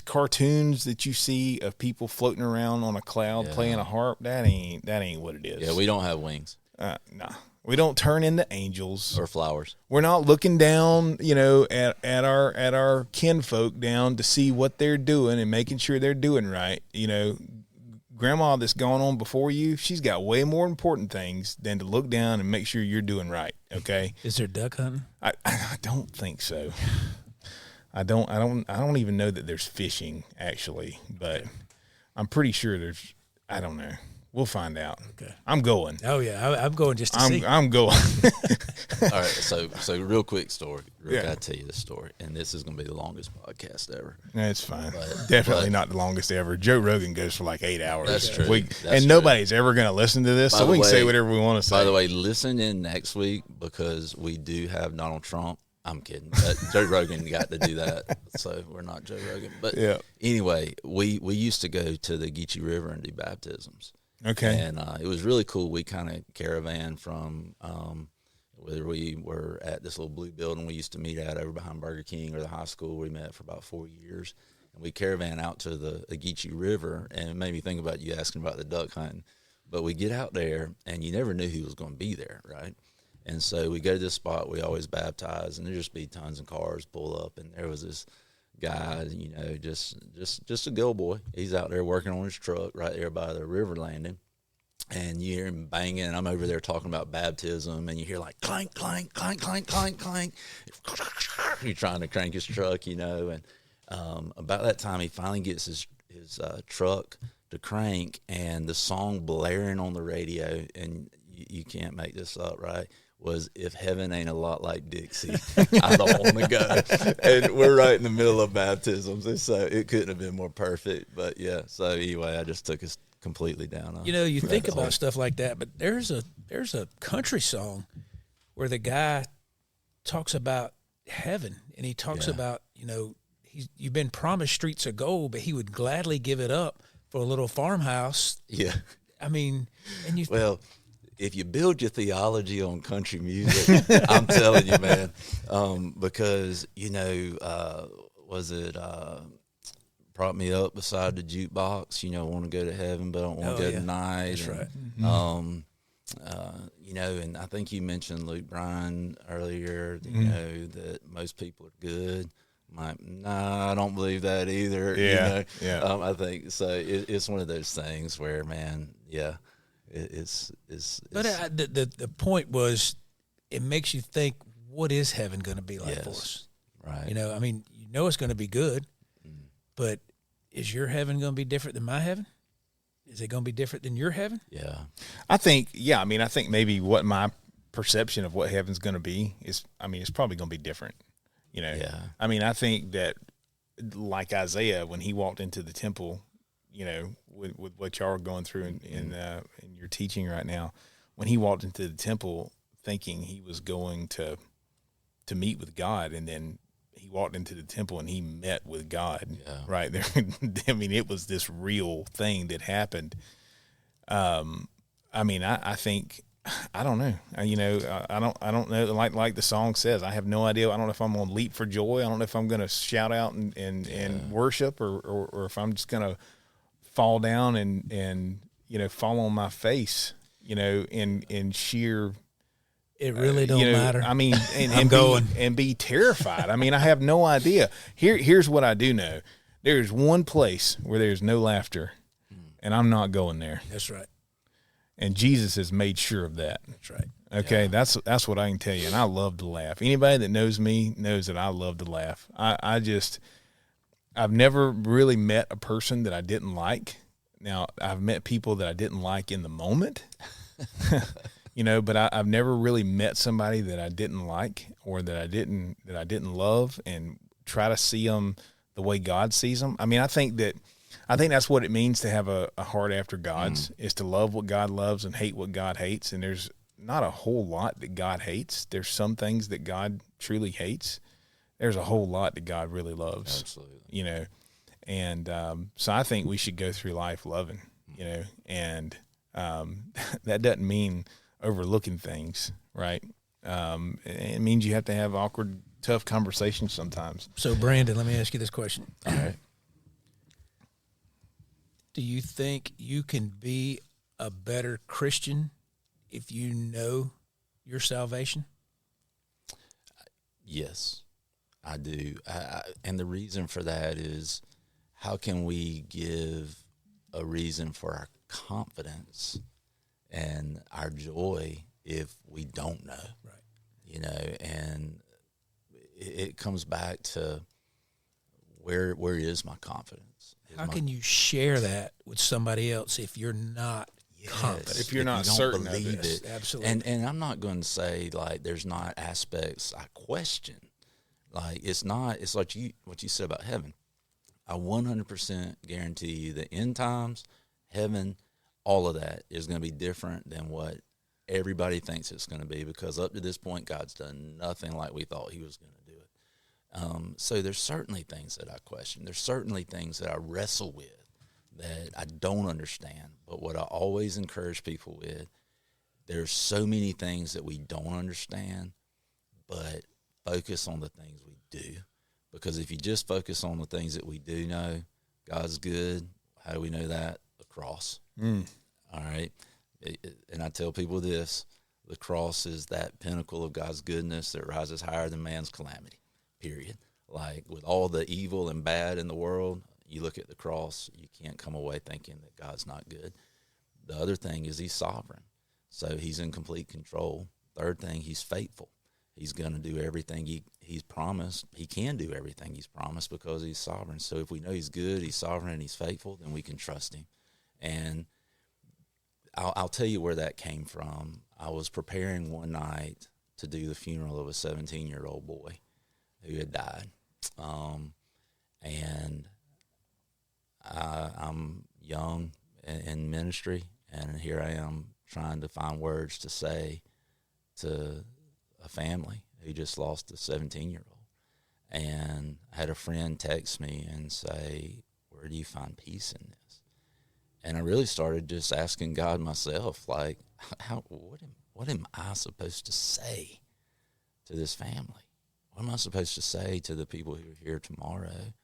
cartoons that you see of people floating around on a cloud playing a harp, that ain't what it is. Yeah, we don't have wings. Nah. We don't turn into angels or flowers. We're not looking down, at our kinfolk down to see what they're doing and making sure they're doing right. Grandma that's gone on before you, she's got way more important things than to look down and make sure you're doing right. Okay. Is there duck hunting? I don't think so. I don't even know that there's fishing actually, but I'm pretty sure there's. I don't know. We'll find out. Okay. I'm going. Oh yeah, I'm going just to see. I'm going. All right. So real quick story. I gotta tell you this story, and this is gonna be the longest podcast ever. That's fine. Definitely not the longest ever. Joe Rogan goes for like 8 hours. That's true. Nobody's ever gonna listen to this, so we can say whatever we want to say. By the way, listen in next week because we do have Donald Trump. I'm kidding. But Joe Rogan got to do that, so we're not Joe Rogan. But anyway, we used to go to the Geechee River and do baptisms. Okay. And it was really cool. We kind of caravan from whether we were at this little blue building we used to meet at over behind Burger King or the high school. We met for about 4 years. And we caravan out to the Geechee River, and it made me think about you asking about the duck hunting. But we get out there, and you never knew who was going to be there, right? And so we go to this spot we always baptize, and there just be tons of cars pull up, and there was this guy, just a go boy. He's out there working on his truck right there by the river landing, and you hear him banging, and I'm over there talking about baptism, and you hear like clank, clank, clank, clank, clank, clank. He's trying to crank his truck, and about that time he finally gets his truck to crank, and the song blaring on the radio, and you can't make this up, right? Was If Heaven Ain't a Lot Like Dixie, I Don't Want to Go. And we're right in the middle of baptisms, and so it couldn't have been more perfect. But yeah, so anyway, I just took us completely down. You think about stuff like that, but there's a country song where the guy talks about heaven, and he talks about you've been promised streets of gold, but he would gladly give it up for a little farmhouse. Yeah, I mean, and if you build your theology on country music, I'm telling you, man, because, was it prop me up beside the jukebox, want to go to heaven, but I don't want to go tonight. That's right. And I think you mentioned Luke Bryan earlier, that most people are good. I don't believe that either. Yeah. I think so. It's one of those things where, man, It's but the point was, it makes you think, what is heaven going to be like for us? Right. It's going to be good, but is your heaven going to be different than my heaven? Is it going to be different than your heaven? Yeah. I think maybe what my perception of what heaven's going to be is, it's probably going to be different. Yeah. I think that, like Isaiah, when he walked into the temple, with what y'all are going through in your teaching right now, when he walked into the temple, thinking he was going to meet with God, and then he walked into the temple and he met with God. Yeah. Right there. I mean, it was this real thing that happened. I mean, I think, I don't know. I don't know. Like the song says, I have no idea. I don't know if I'm going to leap for joy. I don't know if I'm going to shout out and worship, or if I'm just going to fall down and fall on my face, in sheer. It really don't matter. I mean, and be terrified. I mean, I have no idea. Here's what I do know. There's one place where there's no laughter, and I'm not going there. That's right. And Jesus has made sure of that. That's right. Okay, yeah. That's what I can tell you. And I love to laugh. Anybody that knows me knows that I love to laugh. I've never really met a person that I didn't like. Now, I've met people that I didn't like in the moment, but I've never really met somebody that I didn't like, or that I didn't love, and try to see them the way God sees them. I mean, I think that's what it means to have a heart after God's, is to love what God loves and hate what God hates. And there's not a whole lot that God hates. There's some things that God truly hates. There's a whole lot that God really loves. Absolutely. And so I think we should go through life loving, and that doesn't mean overlooking things, right? It means you have to have awkward, tough conversations sometimes. So, Brandon, let me ask you this question. All right. Do you think you can be a better Christian if you know your salvation? Yes, I do. And the reason for that is, how can we give a reason for our confidence and our joy if we don't know? Right. And it comes back to where is my confidence? How can you share that with somebody else if you're not confident? If you're not certain of it. Absolutely. And I'm not going to say, like, there's not aspects I question. Like, it's like what you said about heaven. I 100% guarantee you that end times, heaven, all of that is going to be different than what everybody thinks it's going to be, because up to this point, God's done nothing like we thought he was going to do it. So there's certainly things that I question. There's certainly things that I wrestle with that I don't understand. But what I always encourage people with, there's so many things that we don't understand, but focus on the things we do. Because if you just focus on the things that we do know, God's good. How do we know that? The cross. All right. And I tell people this: the cross is that pinnacle of God's goodness that rises higher than man's calamity, period. Like, with all the evil and bad in the world, you look at the cross, you can't come away thinking that God's not good. The other thing is he's sovereign. So he's in complete control. Third thing, he's faithful. He's going to do everything he's promised. He can do everything he's promised because he's sovereign. So if we know he's good, he's sovereign, and he's faithful, then we can trust him. And I'll tell you where that came from. I was preparing one night to do the funeral of a 17-year-old boy who had died. And I'm young in ministry, and here I am trying to find words to say to a family who just lost a 17-year-old. And I had a friend text me and say, where do you find peace in this? And I really started just asking God myself, like, what am I supposed to say to this family? What am I supposed to say to the people who are here tomorrow?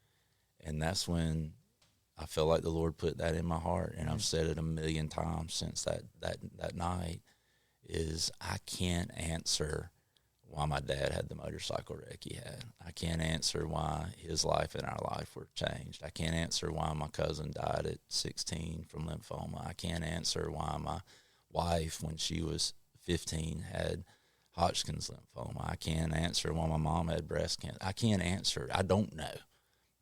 And that's when I felt like the Lord put that in my heart, and I've said it 1,000,000 times since that night, is I can't answer why my dad had the motorcycle wreck he had. I can't answer why his life and our life were changed. I can't answer why my cousin died at 16 from lymphoma. I can't answer why my wife, when she was 15, had Hodgkin's lymphoma. I can't answer why my mom had breast cancer. I can't answer. I don't know.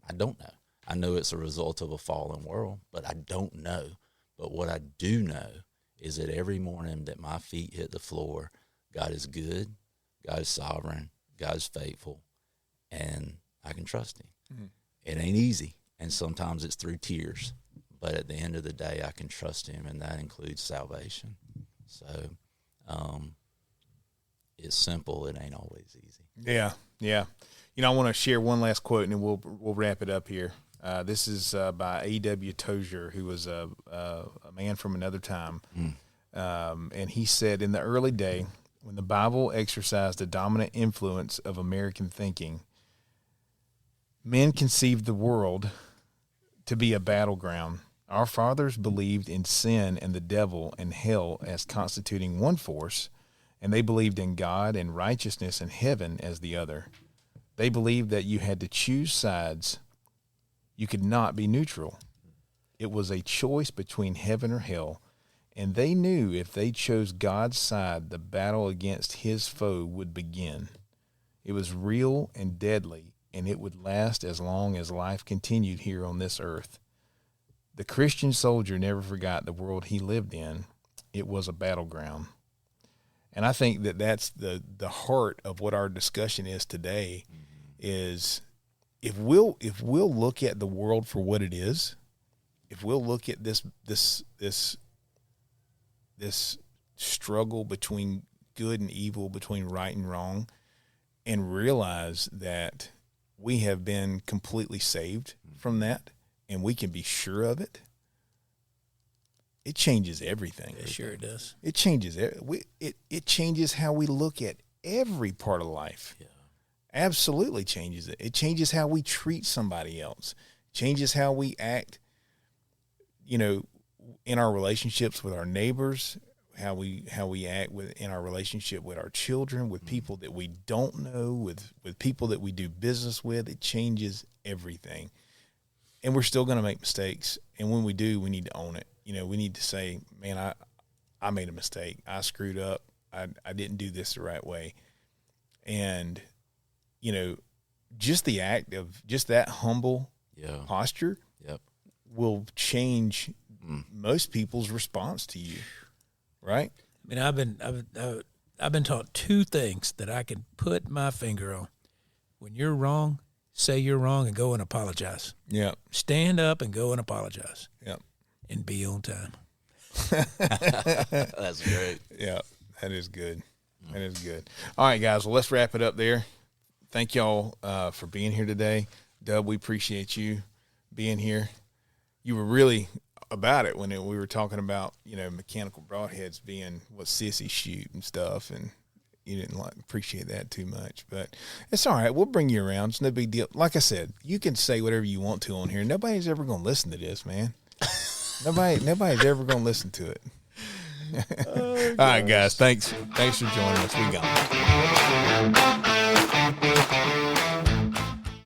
I know it's a result of a fallen world, but I don't know. But what I do know is that every morning that my feet hit the floor, God is good, God is sovereign, God is faithful, and I can trust him. Mm-hmm. It ain't easy, and sometimes it's through tears, but at the end of the day, I can trust him, and that includes salvation. So it's simple, it ain't always easy. Yeah, yeah. I want to share one last quote, and then we'll wrap it up here. This is by A.W. Tozier, who was a man from another time. And he said, in the early day, when the Bible exercised the dominant influence of American thinking, men conceived the world to be a battleground. Our fathers believed in sin and the devil and hell as constituting one force, and they believed in God and righteousness and heaven as the other. They believed that you had to choose sides. You could not be neutral. It was a choice between heaven or hell, and they knew if they chose God's side, the battle against his foe would begin. It was real and deadly, and it would last as long as life continued here on this earth. The Christian soldier never forgot the world he lived in. It was a battleground. And I think that that's the heart of what our discussion is today, is if we'll look at the world for what it is, if we'll look at this struggle between good and evil, between right and wrong, and realize that we have been completely saved from that, and we can be sure of it, it changes everything. Yeah, sure it does. It changes it changes how we look at every part of life. Yeah. Absolutely changes it. It changes how we treat somebody else. Changes how we act, in our relationships with our neighbors, how we act in our relationship with our children, with people that we don't know, with people that we do business with. It changes everything. And we're still going to make mistakes. And when we do, we need to own it. We need to say, man, I made a mistake. I screwed up. I didn't do this the right way. And, just the act of just that humble posture will change most people's response to you. Right? I mean, I've been taught two things that I can put my finger on. When you're wrong, say you're wrong and go and apologize. Yeah. Stand up and go and apologize. Yeah. And be on time. That's great. Yeah, that is good. That is good. All right, guys. Well, let's wrap it up there. Thank y'all for being here today. Dub, we appreciate you being here. You were really about it when we were talking about, mechanical broadheads being what sissies shoot and stuff, and you didn't appreciate that too much. But it's all right. We'll bring you around. It's no big deal. Like I said, you can say whatever you want to on here. Nobody's ever going to listen to this, man. Nobody's ever going to listen to it. All right, guys. Thanks for joining us. We got it.